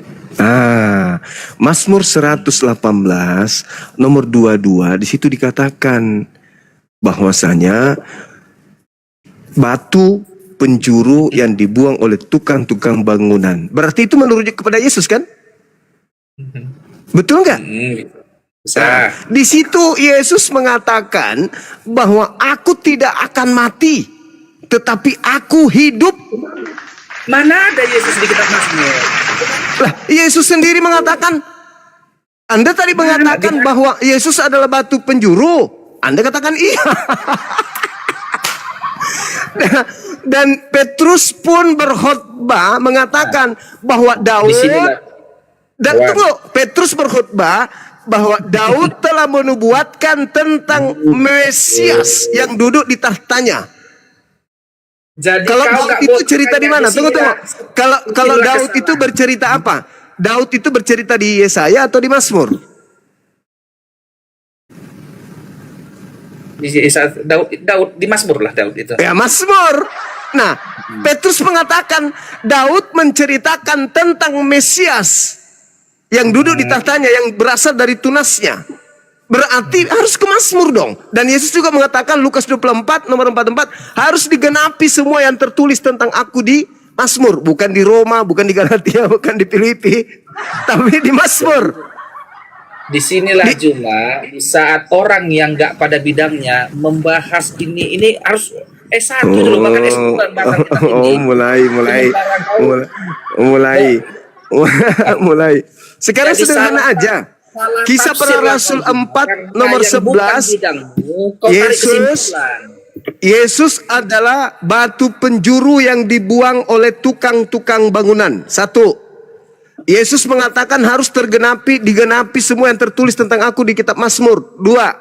Mazmur 118 nomor 22 di situ dikatakan bahwasanya batu penjuru yang dibuang oleh tukang-tukang bangunan. Berarti itu merujuk kepada Yesus kan? Betul nggak? Bisa. Di situ Yesus mengatakan bahwa aku tidak akan mati, tetapi aku hidup. Mana ada Yesus di kitab Mazmur? Lah, Yesus sendiri mengatakan, Anda tadi mengatakan bahwa Yesus adalah batu penjuru. Anda katakan iya. Dan Petrus pun berkhotbah mengatakan bahwa Daud Di sini dan tunggu, Petrus berkhotbah bahwa Daud telah menubuatkan tentang Mesias yang duduk di tahtanya. Jadi Kalau kau Daud nggak itu boleh cerita di mana? Tunggu. Kalau Daud itu bercerita apa? Daud itu bercerita di Yesaya atau di Mazmur? Daud di Mazmur lah Daud itu. Ya, Mazmur. Nah, Petrus mengatakan Daud menceritakan tentang Mesias yang duduk di tahtanya, yang berasal dari tunasnya. Berarti harus ke Mazmur dong. Dan Yesus juga mengatakan Lukas 24 nomor 44 harus digenapi semua yang tertulis tentang aku di Mazmur. Bukan di Roma, bukan di Galatia, bukan di Filipi, tapi di Mazmur. Disinilah cuma di saat orang yang nggak pada bidangnya membahas ini harus S1 dulu, bahkan S2 bahkan kita ini. Mulai. Sekarang Jadi sederhana salah. aja. Salah Kisah tafsir Para lah Rasul kau, Juma. 4 Karena nomor yang bukan 11, bidangmu, kau tarik Yesus kesimpulan. Yesus adalah batu penjuru yang dibuang oleh tukang-tukang bangunan. Satu, Yesus mengatakan harus digenapi semua yang tertulis tentang aku di kitab Mazmur. Dua,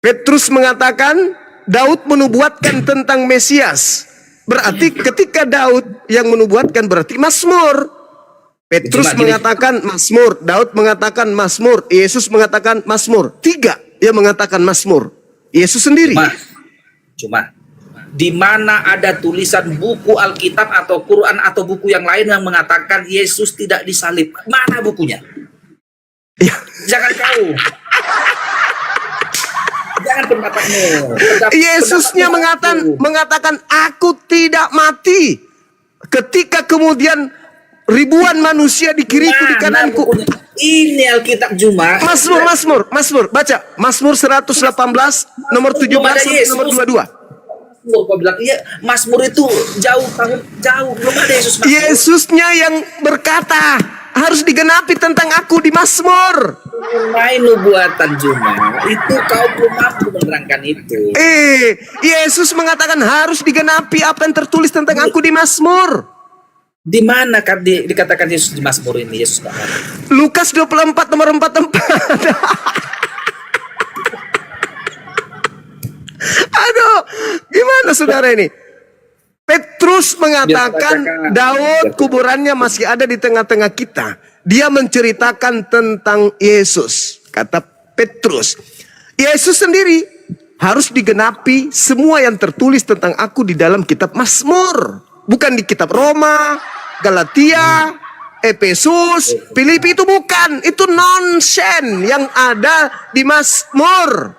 Petrus mengatakan Daud menubuatkan tentang Mesias. Berarti ketika Daud yang menubuatkan berarti Mazmur. Petrus Cuma gini. mengatakan Mazmur, Daud mengatakan Mazmur, Yesus mengatakan Mazmur. Tiga, dia mengatakan Mazmur. Yesus sendiri. Cuma di mana ada tulisan buku Alkitab atau Quran atau buku yang lain yang mengatakan Yesus tidak disalib? Mana bukunya? Ya. Jangan kau. Jangan pendapatmu. Yesusnya mengatakan aku tidak mati. Ketika kemudian ribuan manusia di kiriku di kananku. Bukunya? Ini Alkitab Juma. Mazmur, baca. Mazmur 118 nomor 17 sampai nomor 22. Kau bilang iya, Mazmur itu jauh belum ada Yesus Mazmur. Yesusnya yang berkata harus digenapi tentang aku di Mazmur. Main nubuatan Juma itu kau belum mampu menerangkan itu. Yesus mengatakan harus digenapi apa yang tertulis tentang aku di Mazmur. Di mana kan dikatakan Yesus di Mazmur ini? Yesus nggak ada. Lukas 24 nomor 44. Aduh, gimana saudara ini? Petrus mengatakan Daud kuburannya masih ada di tengah-tengah kita. Dia menceritakan tentang Yesus. Kata Petrus, Yesus sendiri harus digenapi semua yang tertulis tentang aku di dalam kitab Mazmur. Bukan di kitab Roma, Galatia, Efesus, Filipi, itu bukan. Itu nonsen yang ada di Mazmur.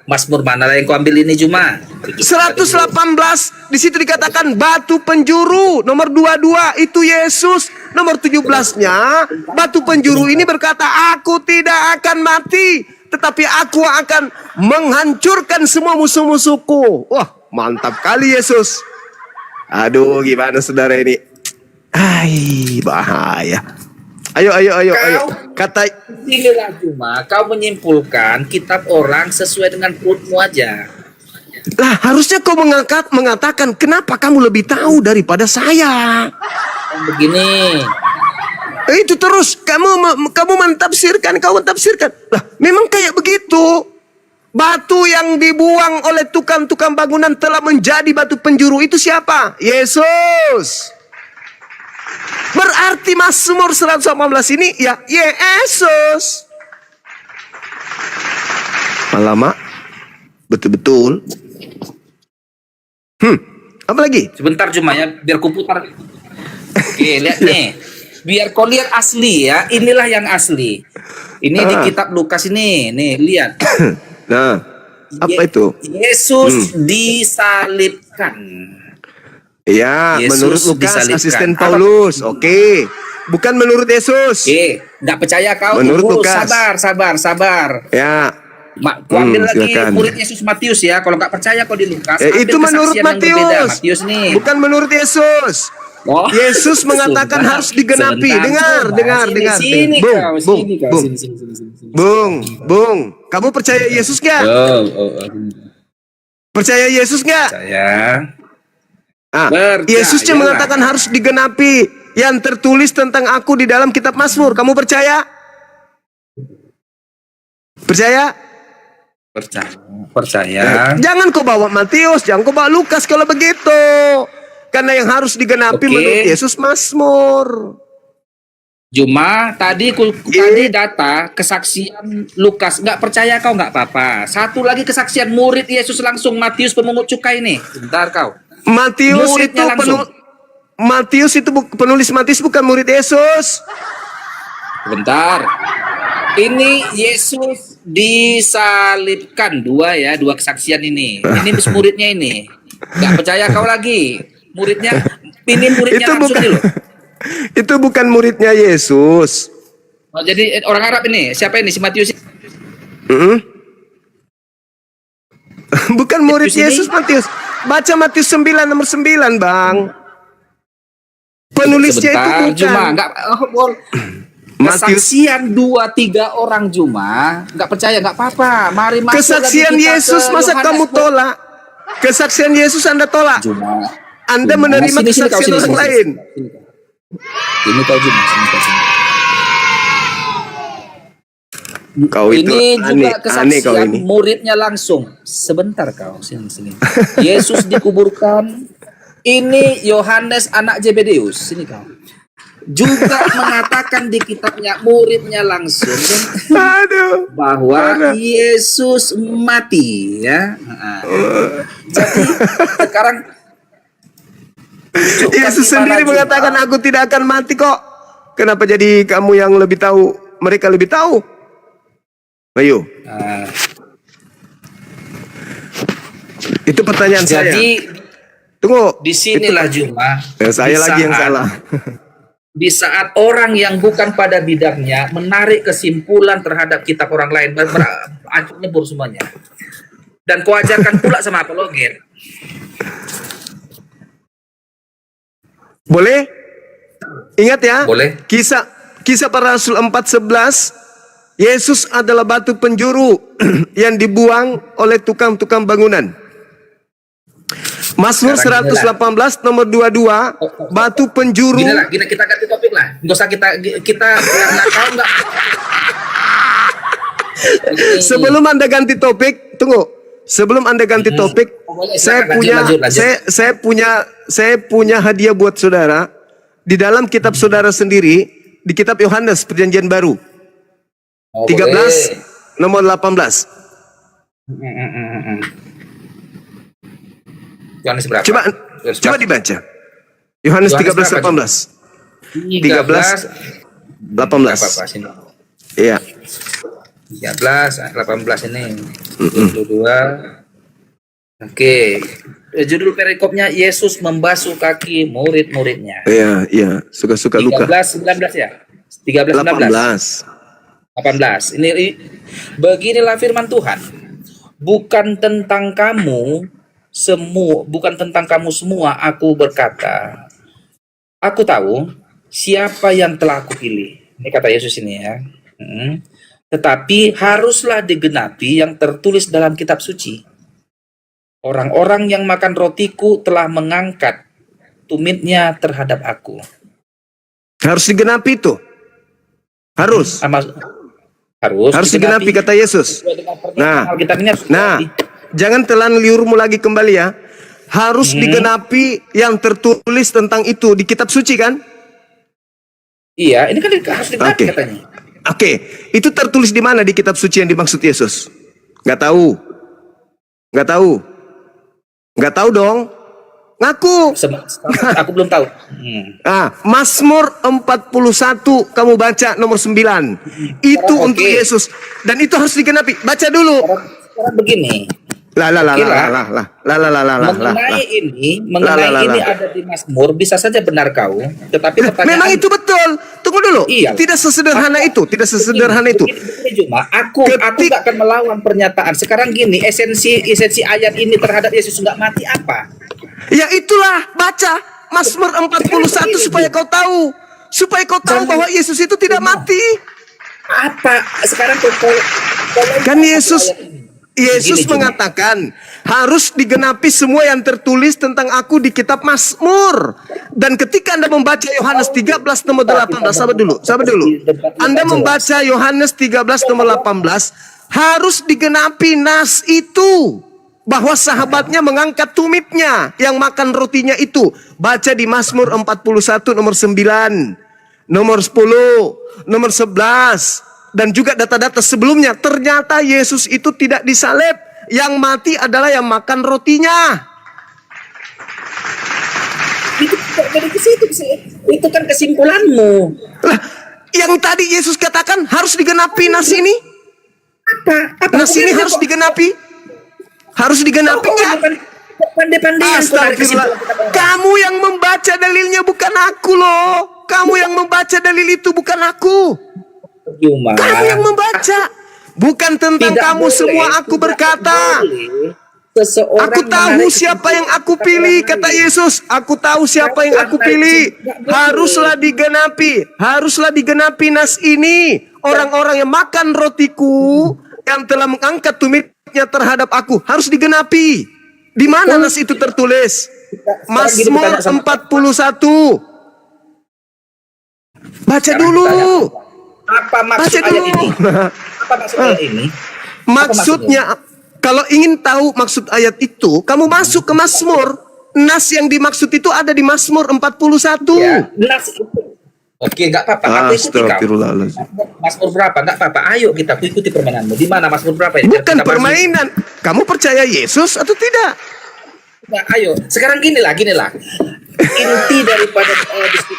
Mazmur mana yang kau ambil ini Juma? 118 di situ dikatakan batu penjuru. Nomor 22 itu Yesus. Nomor 17-nya batu penjuru ini berkata, aku tidak akan mati, tetapi aku akan menghancurkan semua musuh-musuhku. Wah, mantap kali Yesus. Aduh, gimana saudara ini? Bahaya. Ayo. Kata inilah Juma, kau menyimpulkan kitab orang sesuai dengan perutmu aja. Lah, harusnya kau mengatakan kenapa kamu lebih tahu daripada saya. Begini. Itu terus kamu mentafsirkan. Lah, memang kayak begitu. Batu yang dibuang oleh tukang-tukang bangunan telah menjadi batu penjuru. Itu siapa? Yesus. Berarti Mazmur 118 ini ya Yesus. Lama betul-betul. Apa lagi? Sebentar Juma ya, biar ku putar. Oke, lihat nih. Biar kau lihat asli ya. Inilah yang asli. Ini di kitab Lukas ini. Nih, lihat. Nah, apa itu? Yesus disalibkan. Iya, Yesus menurut Lukas disalibkan. asisten Paulus. Oke. Bukan menurut Yesus. Nggak percaya kau? Menurut Lukas. Sabar. Ya. Ku ambil lagi silakan. murid Yesus Matius ya. Kalau nggak percaya kau di Lukas. Itu ambil menurut kesaksian yang berbeda. Matius. Matius nih. Bukan menurut Yesus. Oh. Yesus mengatakan Sebentar. harus digenapi. Sebentar. Dengar. Sini, Bung. Kamu percaya Yesus nggak? Percaya Yesus nggak? Percaya. Yesus Yesusnya mengatakan harus digenapi yang tertulis tentang aku di dalam kitab Mazmur. Kamu percaya? Percaya? Percaya. Jangan kau bawa Matius, jangan kau bawa Lukas kalau begitu. Karena yang harus digenapi menurut Yesus Mazmur. Cuma tadi data kesaksian Lukas, nggak percaya kau nggak apa-apa. Satu lagi kesaksian murid Yesus langsung, Matius pemungut cukai nih. Bentar kau. Matius itu penulis Matius bukan murid Yesus. Bentar. Ini Yesus disalibkan, dua kesaksian ini. Ini muridnya ini. Nggak percaya kau lagi. Muridnya Itu langsung bukan, nih loh. Itu bukan muridnya Yesus. Oh, jadi orang Arab ini. Siapa ini si Matius? Bukan murid Yesus Matius. Baca Matius 9 nomor 9, Bang. Penulisnya itu bukan. Cuma enggak Matius. Kesaksian 2-3 orang cuma nggak percaya nggak apa-apa. Mari masuk Kesaksian lagi kita Yesus ke masa Yohanes. kamu tolak? Kesaksian Yesus Anda tolak. Cuma Anda Cuma. menerima Sini, kau, kesaksian orang lain. Ini kau Juma, sini kau sini. Kau itu Ini juga aneh kau kesaksian ini. muridnya langsung. Sebentar kau, sini. Yesus dikuburkan. Ini Yohanes anak Zebedeus, sini kau. Juga mengatakan di kitabnya muridnya langsung Aduh. bahwa Yesus mati ya. Nah, jadi sekarang Yesus sendiri mengatakan aku tidak akan mati kok. Kenapa jadi kamu yang lebih tahu? Mereka lebih tahu. Ayo. Nah, Itu pertanyaan saya. jadi Tunggu. disinilah Juma. Saya di lagi yang saat- salah. Di saat orang yang bukan pada bidangnya menarik kesimpulan terhadap kitab orang lain, ancur lebur semuanya. Dan kau ajarkan pula sama apologet. Boleh? Ingat ya. Boleh. Kisah para Rasul 4:11. Yesus adalah batu penjuru yang dibuang oleh tukang-tukang bangunan. Mazmur Sekarang 118 nomor 22, batu penjuru. Gini kita ganti topik lah. Nggak usah kita karena kau nggak. Sebelum Anda ganti topik, tunggu. Sebelum Anda ganti topik, Boleh, saya silakan, punya lanjut. saya punya hadiah buat saudara. Di dalam kitab saudara sendiri, di kitab Yohanes Perjanjian Baru Oh, 13 nomor 18. Yohanes berapa? Coba Yohanes dibaca. Yohanes 13 berapa, 18. 13 18. Apa sini? Iya. 13, 18 ini. 22. Oke. Judul perikopnya Yesus membasuh kaki murid-muridnya. Iya, iya. Suka-suka luka. 13 19 ya? 13 19. 18. Ini beginilah firman Tuhan. Bukan tentang kamu semua aku berkata. Aku tahu siapa yang telah aku pilih. Ini kata Yesus ini ya. Tetapi haruslah digenapi yang tertulis dalam kitab suci. Orang-orang yang makan rotiku telah mengangkat tumitnya terhadap aku. Harus digenapi itu. Harus. Harus digenapi kata Yesus. Nah, jangan telan liurmu lagi kembali ya. Harus digenapi yang tertulis tentang itu di kitab suci kan? Iya, ini kan harus digenapi katanya. Oke, itu tertulis di mana di kitab suci yang dimaksud Yesus? Nggak tahu. Nggak tahu. Nggak tahu dong. Ngaku. Aku belum tahu. Mazmur 41 kamu baca nomor 9. Itu untuk Yesus dan itu harus digenapi. Baca dulu. Sekarang begini. Mengenai ini ada di Mazmur bisa saja benar kau, tetapi pertanyaan memang itu betul. Tunggu dulu. Iya. Tidak sesederhana itu, tidak sesederhana itu. Cuma aku nggak akan melawan pernyataan. Sekarang gini, esensi ayat ini terhadap Yesus nggak mati apa? Ya itulah, baca Mazmur 41 supaya kau tahu. Supaya kau tahu bahwa Yesus itu tidak mati. Apa? Sekarang kan Yesus mengatakan harus digenapi semua yang tertulis tentang aku di kitab Mazmur. Dan ketika Anda membaca Yohanes 13 nomor 18, sabar dulu. Anda membaca Yohanes 13 nomor 18, harus digenapi nas itu. Bahwa sahabatnya mengangkat tumitnya yang makan rotinya itu. Baca di Mazmur 41 nomor 9, nomor 10, nomor 11. Dan juga data-data sebelumnya, ternyata Yesus itu tidak disalib. Yang mati adalah yang makan rotinya. Itu kan kesimpulanmu. Lah, yang tadi Yesus katakan harus digenapi nas ini. Apa? Nas ini harus digenapi. Harus digenapi nggak? Astagfirullah. Kamu yang membaca dalilnya bukan aku loh. Kamu yang membaca dalil itu bukan aku. Kamu yang membaca. Bukan tentang kamu semua aku berkata. seseorang Aku tahu menarik siapa yang kesimpulan aku pilih, orang kata lain. Yesus. Aku tahu siapa yang aku pilih. Haruslah digenapi nas ini. Orang-orang yang makan rotiku, yang telah mengangkat tumitnya terhadap aku, harus digenapi. Di mana nas itu tertulis? Sekarang gini Mazmur pertanyaan sama 41. Baca Sekarang dulu. apa maksud Baca ayat dulu. ini? Apa maksud ayat ini? Maksudnya, kalau ingin tahu maksud ayat itu, kamu masuk ke Mazmur. Nas yang dimaksud itu ada di Mazmur 41. Ya, nas itu. Oke, nggak apa-apa. Aku ikuti kau. Astagfirullahaladzim. Mazmur berapa? Nggak apa-apa. Ayo kita ikuti permainanmu. Di mana Mazmur berapa ya? Bukan Kita bahas permainan. Kamu percaya Yesus atau tidak? dulu. Nah, ayo. Sekarang gini lah. Inti daripada diskusi.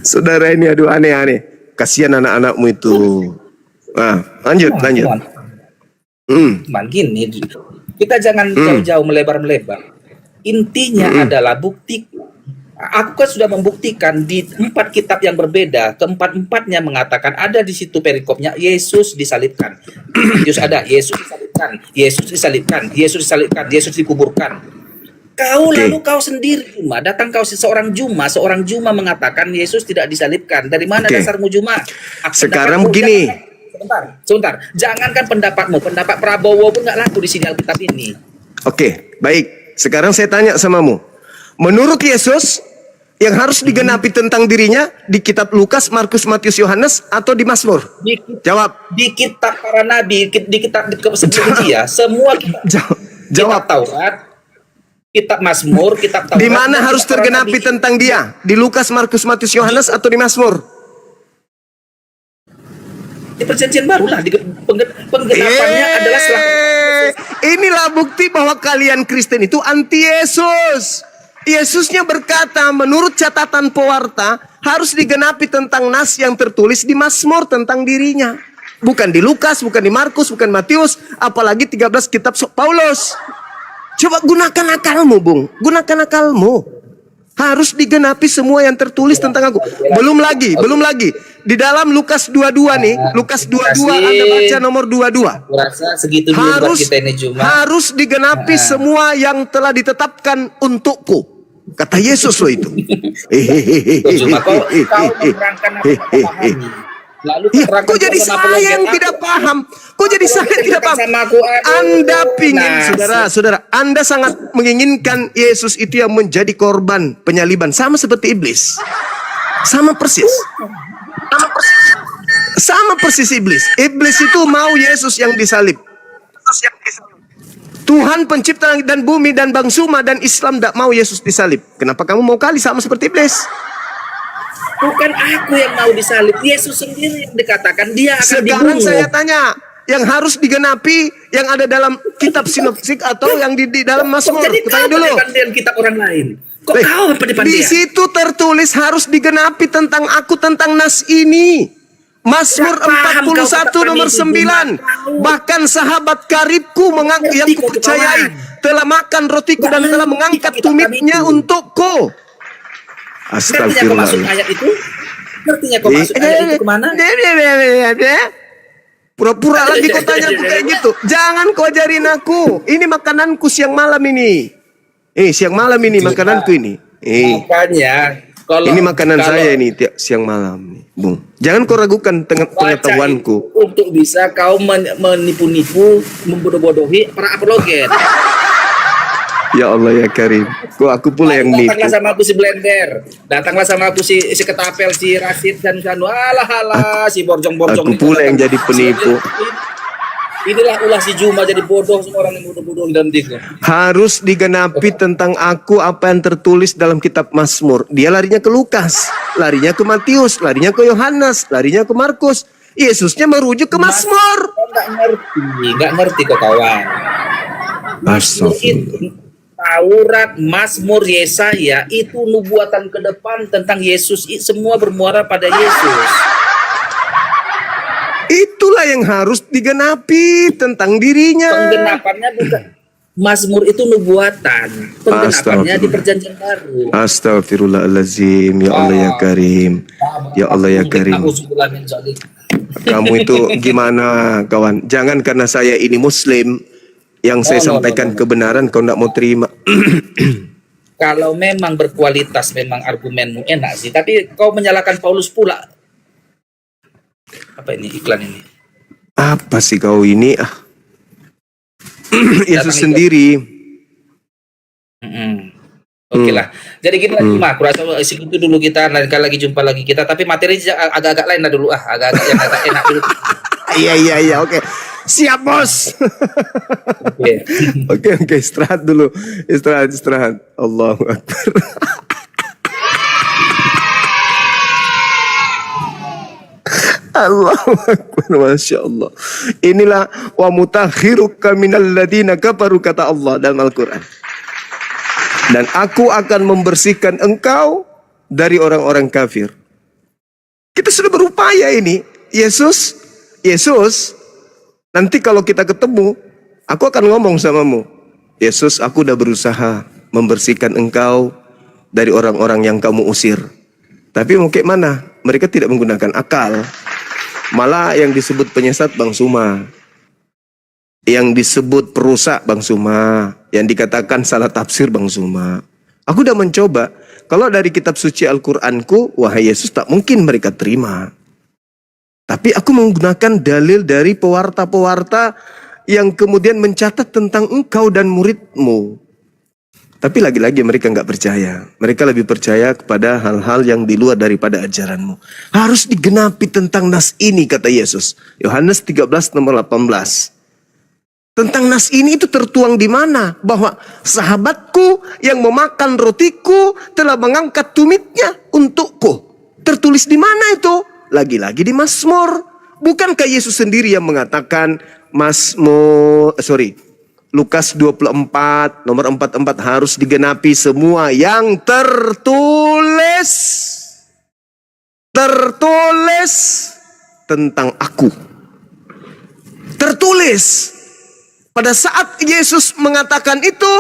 Saudara ini aduh aneh-aneh. Kasihan anak-anakmu itu. Nah, lanjut. Cuman gini, kita jangan jauh-jauh melebar-melebar. Intinya adalah bukti. Aku kan sudah membuktikan di 4 kitab yang berbeda, keempat-empatnya mengatakan ada di situ perikopnya Yesus disalibkan. Yesus ada, Yesus disalibkan, Yesus dikuburkan. Lalu kau sendiri Juma, datang kau seorang Juma mengatakan Yesus tidak disalibkan. Dari mana dasarmu Juma? Sekarang begini. Sebentar. Jangankan pendapatmu, pendapat Prabowo pun nggak laku di sini Alkitab ini. Oke, baik. Sekarang saya tanya samamu. Menurut Yesus, yang harus digenapi tentang dirinya di kitab Lukas, Markus, Matius, Yohanes atau di Mazmur? Jawab. Di kitab para nabi, di kitab sebelumnya, semua Jawab. Kitab Taurat, kitab Mazmur, kitab Taurat. Di mana harus tergenapi tentang dia? Di Lukas, Markus, Matius, Yohanes atau di Mazmur? Di perjanjian baru lah, penggenapannya adalah setelah. Inilah bukti bahwa kalian Kristen itu anti Yesus. Yesusnya berkata menurut catatan pewarta harus digenapi tentang nas yang tertulis di Mazmur tentang dirinya. Bukan di Lukas, bukan di Markus, bukan Matius, apalagi 13 kitab Paulus. Coba gunakan akalmu, Bung. Gunakan akalmu. Harus digenapi semua yang tertulis tentang aku. Belum lagi. Di dalam Lukas 22 nih, Lukas 22 Anda baca nomor 22. Kurasa segitu dulu buat kita ini Juma. Harus digenapi semua yang telah ditetapkan untukku. Kata Yesus loh itu. Juma, kau menerangkan apa pahami. Lalu kok jadi saya yang tidak paham? Kok jadi saya tidak paham? Anda pingin, saudara, Anda sangat menginginkan Yesus itu yang menjadi korban penyaliban, sama seperti iblis. Sama persis iblis. Iblis itu mau Yesus yang disalib. Tuhan pencipta langit dan bumi dan Bangsuma dan Islam tidak mau Yesus disalib. Kenapa kamu mau kali sama seperti iblis? Bukan aku yang mau disalib, Yesus sendiri yang dikatakan dia akan Sekarang dibunuh. saya tanya, yang harus digenapi yang ada dalam kitab sinoptik atau yang di dalam Mazmur? Jadi Tanya dulu. dengan kitab orang lain. Kok kau apa Di situ tertulis harus digenapi tentang aku, tentang nas ini. Mazmur 41 nomor 9. Bahkan sahabat karibku yang kupercayai telah makan rotiku dan telah mengangkat tumitnya untukku. Ngertinya kau masuk ayat itu? Ngertinya kau masuk ayat itu kemana? Pura-pura lagi kau tanya aku kayak gitu. Jangan kau ajarin aku. Ini makananku siang malam ini. Siang malam ini makananku ini. Makanya ini makanan saya ini tiap siang malam nih, Bung. Jangan kau ragukan pengetahuanku. Untuk bisa kau menipu-nipu, membodoh-bodohi para apologet. Ya Allah ya Karim. Kok aku pula yang nipu. Datanglah sama aku si Blender. Datanglah sama aku si Ketapel, si Rasid dan Sanu. Alah, si borjong-borjong. Aku pula yang jadi penipu. Inilah ulah si Juma jadi bodoh, semua orang yang bodoh-bodoh dalam diriku. Harus digenapi tentang aku apa yang tertulis dalam kitab Mazmur. Dia larinya ke Lukas, larinya ke Matius, larinya ke Yohanes, larinya ke Markus. Yesusnya merujuk ke Mazmur. Nggak ngerti kok kawan. Mazmur itu Taurat, Mazmur, Yesaya itu nubuatan ke depan tentang Yesus. Semua bermuara pada Yesus. Itulah yang harus digenapi tentang dirinya. Penggenapannya bukan. Mazmur itu nubuatan. Penggenapannya di perjanjian baru. Astagfirullahaladzim. Ya Allah ya Karim. Ya Allah ya Karim. Kamu itu gimana kawan? Jangan karena saya ini muslim yang saya sampaikan kebenaran kau tidak mau terima. Kalau memang berkualitas, memang argumenmu enak sih. Tapi kau menyalahkan Paulus pula. Apa ini iklan ini? Apa sih kau ini? Yesus sendiri. Oke lah. Jadi gitu lagi mah. Kurasa segitu dulu kita. Lain kali lagi jumpa lagi kita. Tapi materi agak-agak lain lah dulu. Agak-agak yang agak enak dulu. Iya. Oke. Siap bos. Oke. Istirahat dulu. Istirahat. Allahu Akbar. Allahu Akbar. Masya Allah. Inilah wa mutakhiruka minal ladina kafaru, kata Allah dalam Al-Quran. Dan aku akan membersihkan engkau dari orang-orang kafir. Kita sudah berupaya ini. Yesus, nanti kalau kita ketemu, aku akan ngomong samamu. Yesus, aku udah berusaha membersihkan engkau dari orang-orang yang kamu usir. Tapi mau kayak mana? Mereka tidak menggunakan akal. Malah yang disebut penyesat Bang Suma, yang disebut perusak Bang Suma, yang dikatakan salah tafsir Bang Suma. Aku udah mencoba. Kalau dari kitab suci Al-Quranku, wahai Yesus, tak mungkin mereka terima. Tapi aku menggunakan dalil dari pewarta-pewarta yang kemudian mencatat tentang engkau dan muridmu. Tapi lagi-lagi mereka nggak percaya. Mereka lebih percaya kepada hal-hal yang di luar daripada ajaranmu. Harus digenapi tentang nas ini, kata Yesus. Yohanes 13 nomor 18. Tentang nas ini itu tertuang di mana? Bahwa sahabatku yang memakan rotiku telah mengangkat tumitnya untukku. Tertulis di mana itu? Lagi-lagi di Mazmur. Bukankah Yesus sendiri yang mengatakan Lukas 24 nomor 44 harus digenapi semua yang tertulis tentang aku. Tertulis. Pada saat Yesus mengatakan itu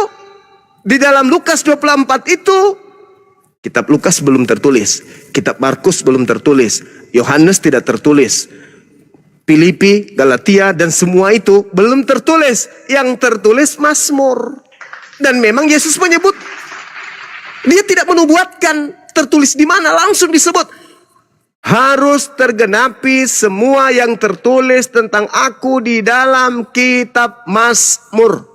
di dalam Lukas 24 itu, kitab Lukas belum tertulis, kitab Markus belum tertulis, Yohanes tidak tertulis, Filipi, Galatia, dan semua itu belum tertulis. Yang tertulis Mazmur. Dan memang Yesus menyebut, dia tidak menubuatkan tertulis di mana, langsung disebut. Harus tergenapi semua yang tertulis tentang aku di dalam kitab Mazmur.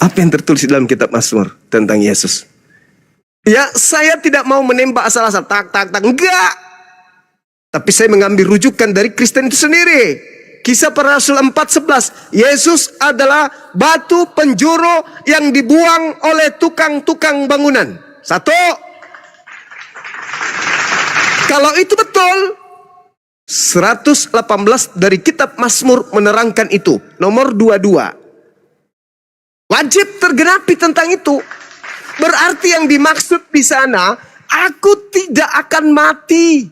Apa yang tertulis dalam kitab Mazmur tentang Yesus? Ya, saya tidak mau menembak asal-asal, tak, enggak. Tapi saya mengambil rujukan dari Kristen itu sendiri. Kisah Para Rasul 4:11. Yesus adalah batu penjuru yang dibuang oleh tukang-tukang bangunan. Satu. Kalau itu betul, 118 dari kitab Mazmur menerangkan itu. Nomor 22. Wajib tergenapi tentang itu. Berarti yang dimaksud di sana, aku tidak akan mati.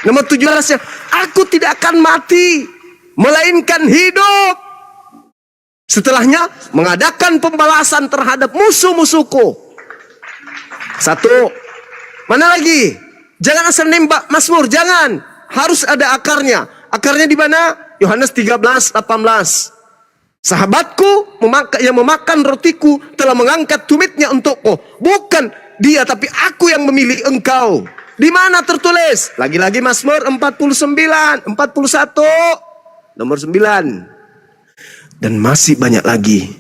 Nomor 17, aku tidak akan mati, melainkan hidup. Setelahnya, mengadakan pembalasan terhadap musuh-musuhku. Satu. Mana lagi? Jangan asal nembak Mazmur, jangan. Harus ada akarnya. Akarnya di mana? Yohanes 13:18. Sahabatku yang memakan rotiku telah mengangkat tumitnya untukku. Bukan dia, tapi aku yang memilih engkau. Di mana tertulis? Lagi-lagi Mazmur 49, 41, nomor 9. Dan masih banyak lagi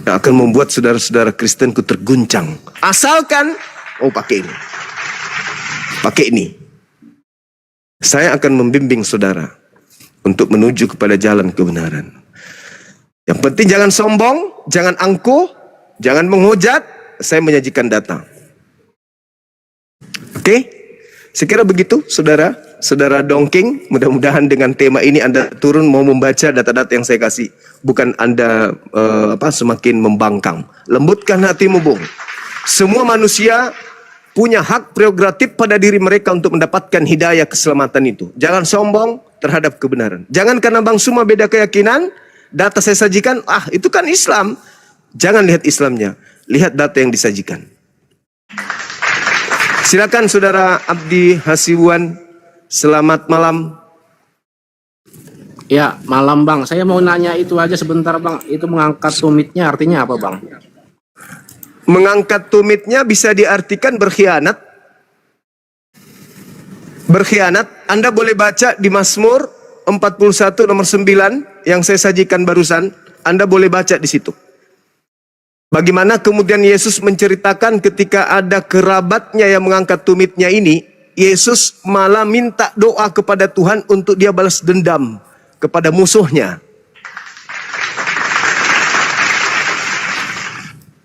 yang akan membuat saudara-saudara Kristenku terguncang. Asalkan, pakai ini. Pakai ini. Saya akan membimbing saudara untuk menuju kepada jalan kebenaran. Yang penting jangan sombong, jangan angkuh, jangan menghujat. Saya menyajikan data. Oke? Saya kira begitu, saudara. Saudara Dongking, mudah-mudahan dengan tema ini Anda turun mau membaca data-data yang saya kasih. Bukan Anda semakin membangkang. Lembutkan hatimu, Bung. Semua manusia punya hak prerogatif pada diri mereka untuk mendapatkan hidayah keselamatan itu. Jangan sombong terhadap kebenaran. Jangan karena Bang Suma beda keyakinan, data saya sajikan, itu kan Islam. Jangan lihat Islamnya, lihat data yang disajikan. Silakan Saudara Abdi Hasibuan. Selamat malam. Ya, malam Bang. Saya mau nanya itu aja sebentar Bang. Itu mengangkat tumitnya artinya apa Bang? Mengangkat tumitnya bisa diartikan berkhianat. Berkhianat, Anda boleh baca di Mazmur 41 nomor 9 yang saya sajikan barusan. Anda boleh baca di situ. Bagaimana kemudian Yesus menceritakan ketika ada kerabatnya yang mengangkat tumitnya ini, Yesus malah minta doa kepada Tuhan untuk dia balas dendam kepada musuhnya.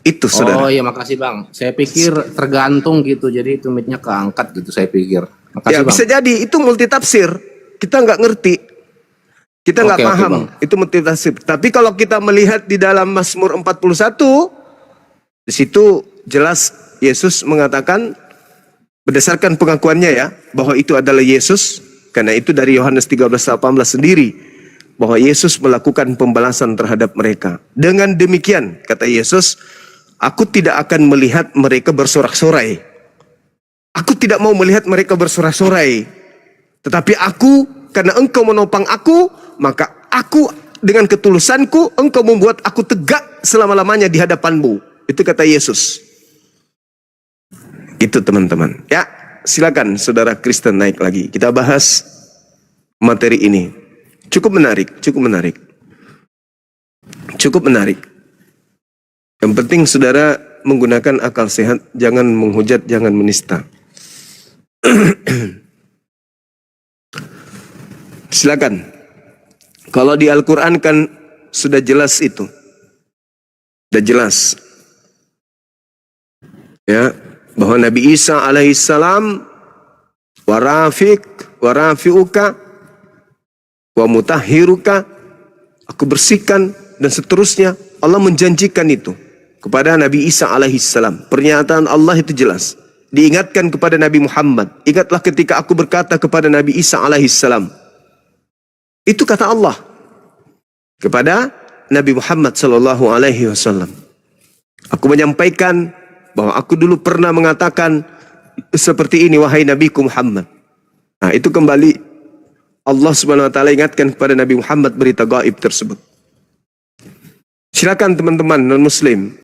Itu Saudara. Oh iya, makasih Bang. Saya pikir tergantung gitu, jadi tumitnya keangkat gitu saya pikir. Makasih Ya Bang. bisa jadi itu multitafsir. Kita nggak ngerti. Kita nggak Oke, paham. Bang. Itu multitafsir. Tapi kalau kita melihat di dalam Mazmur 41, di situ jelas Yesus mengatakan berdasarkan pengakuannya ya, bahwa itu adalah Yesus. Karena itu dari Yohanes 13:18 sendiri, bahwa Yesus melakukan pembalasan terhadap mereka. Dengan demikian, kata Yesus, aku tidak akan melihat mereka bersorak-sorai. Aku tidak mau melihat mereka bersorak-sorai. Tetapi aku, karena engkau menopang aku, maka aku dengan ketulusanku, engkau membuat aku tegak selama-lamanya di hadapanmu. Itu kata Yesus. Itu teman-teman. Ya, silakan Saudara Kristen naik lagi. Kita bahas materi ini. Cukup menarik, cukup menarik. Cukup menarik. Yang penting Saudara menggunakan akal sehat, jangan menghujat, jangan menista. Silakan. Kalau di Al-Quran kan sudah jelas itu. Sudah jelas. Ya, bahwa Nabi Isa alaihissalam warafi'uka wa mutahhiruka, aku bersihkan dan seterusnya. Allah menjanjikan itu kepada Nabi Isa alaihissalam. Pernyataan Allah itu jelas. Diingatkan kepada Nabi Muhammad, ingatlah ketika aku berkata kepada Nabi Isa alaihissalam. Itu kata Allah kepada Nabi Muhammad sallallahu alaihi wasallam. Aku menyampaikan bahwa aku dulu pernah mengatakan seperti ini, wahai Nabiku Muhammad. Nah, itu kembali Allah Subhanahu wa taala ingatkan kepada Nabi Muhammad berita gaib tersebut. Silakan teman-teman non muslim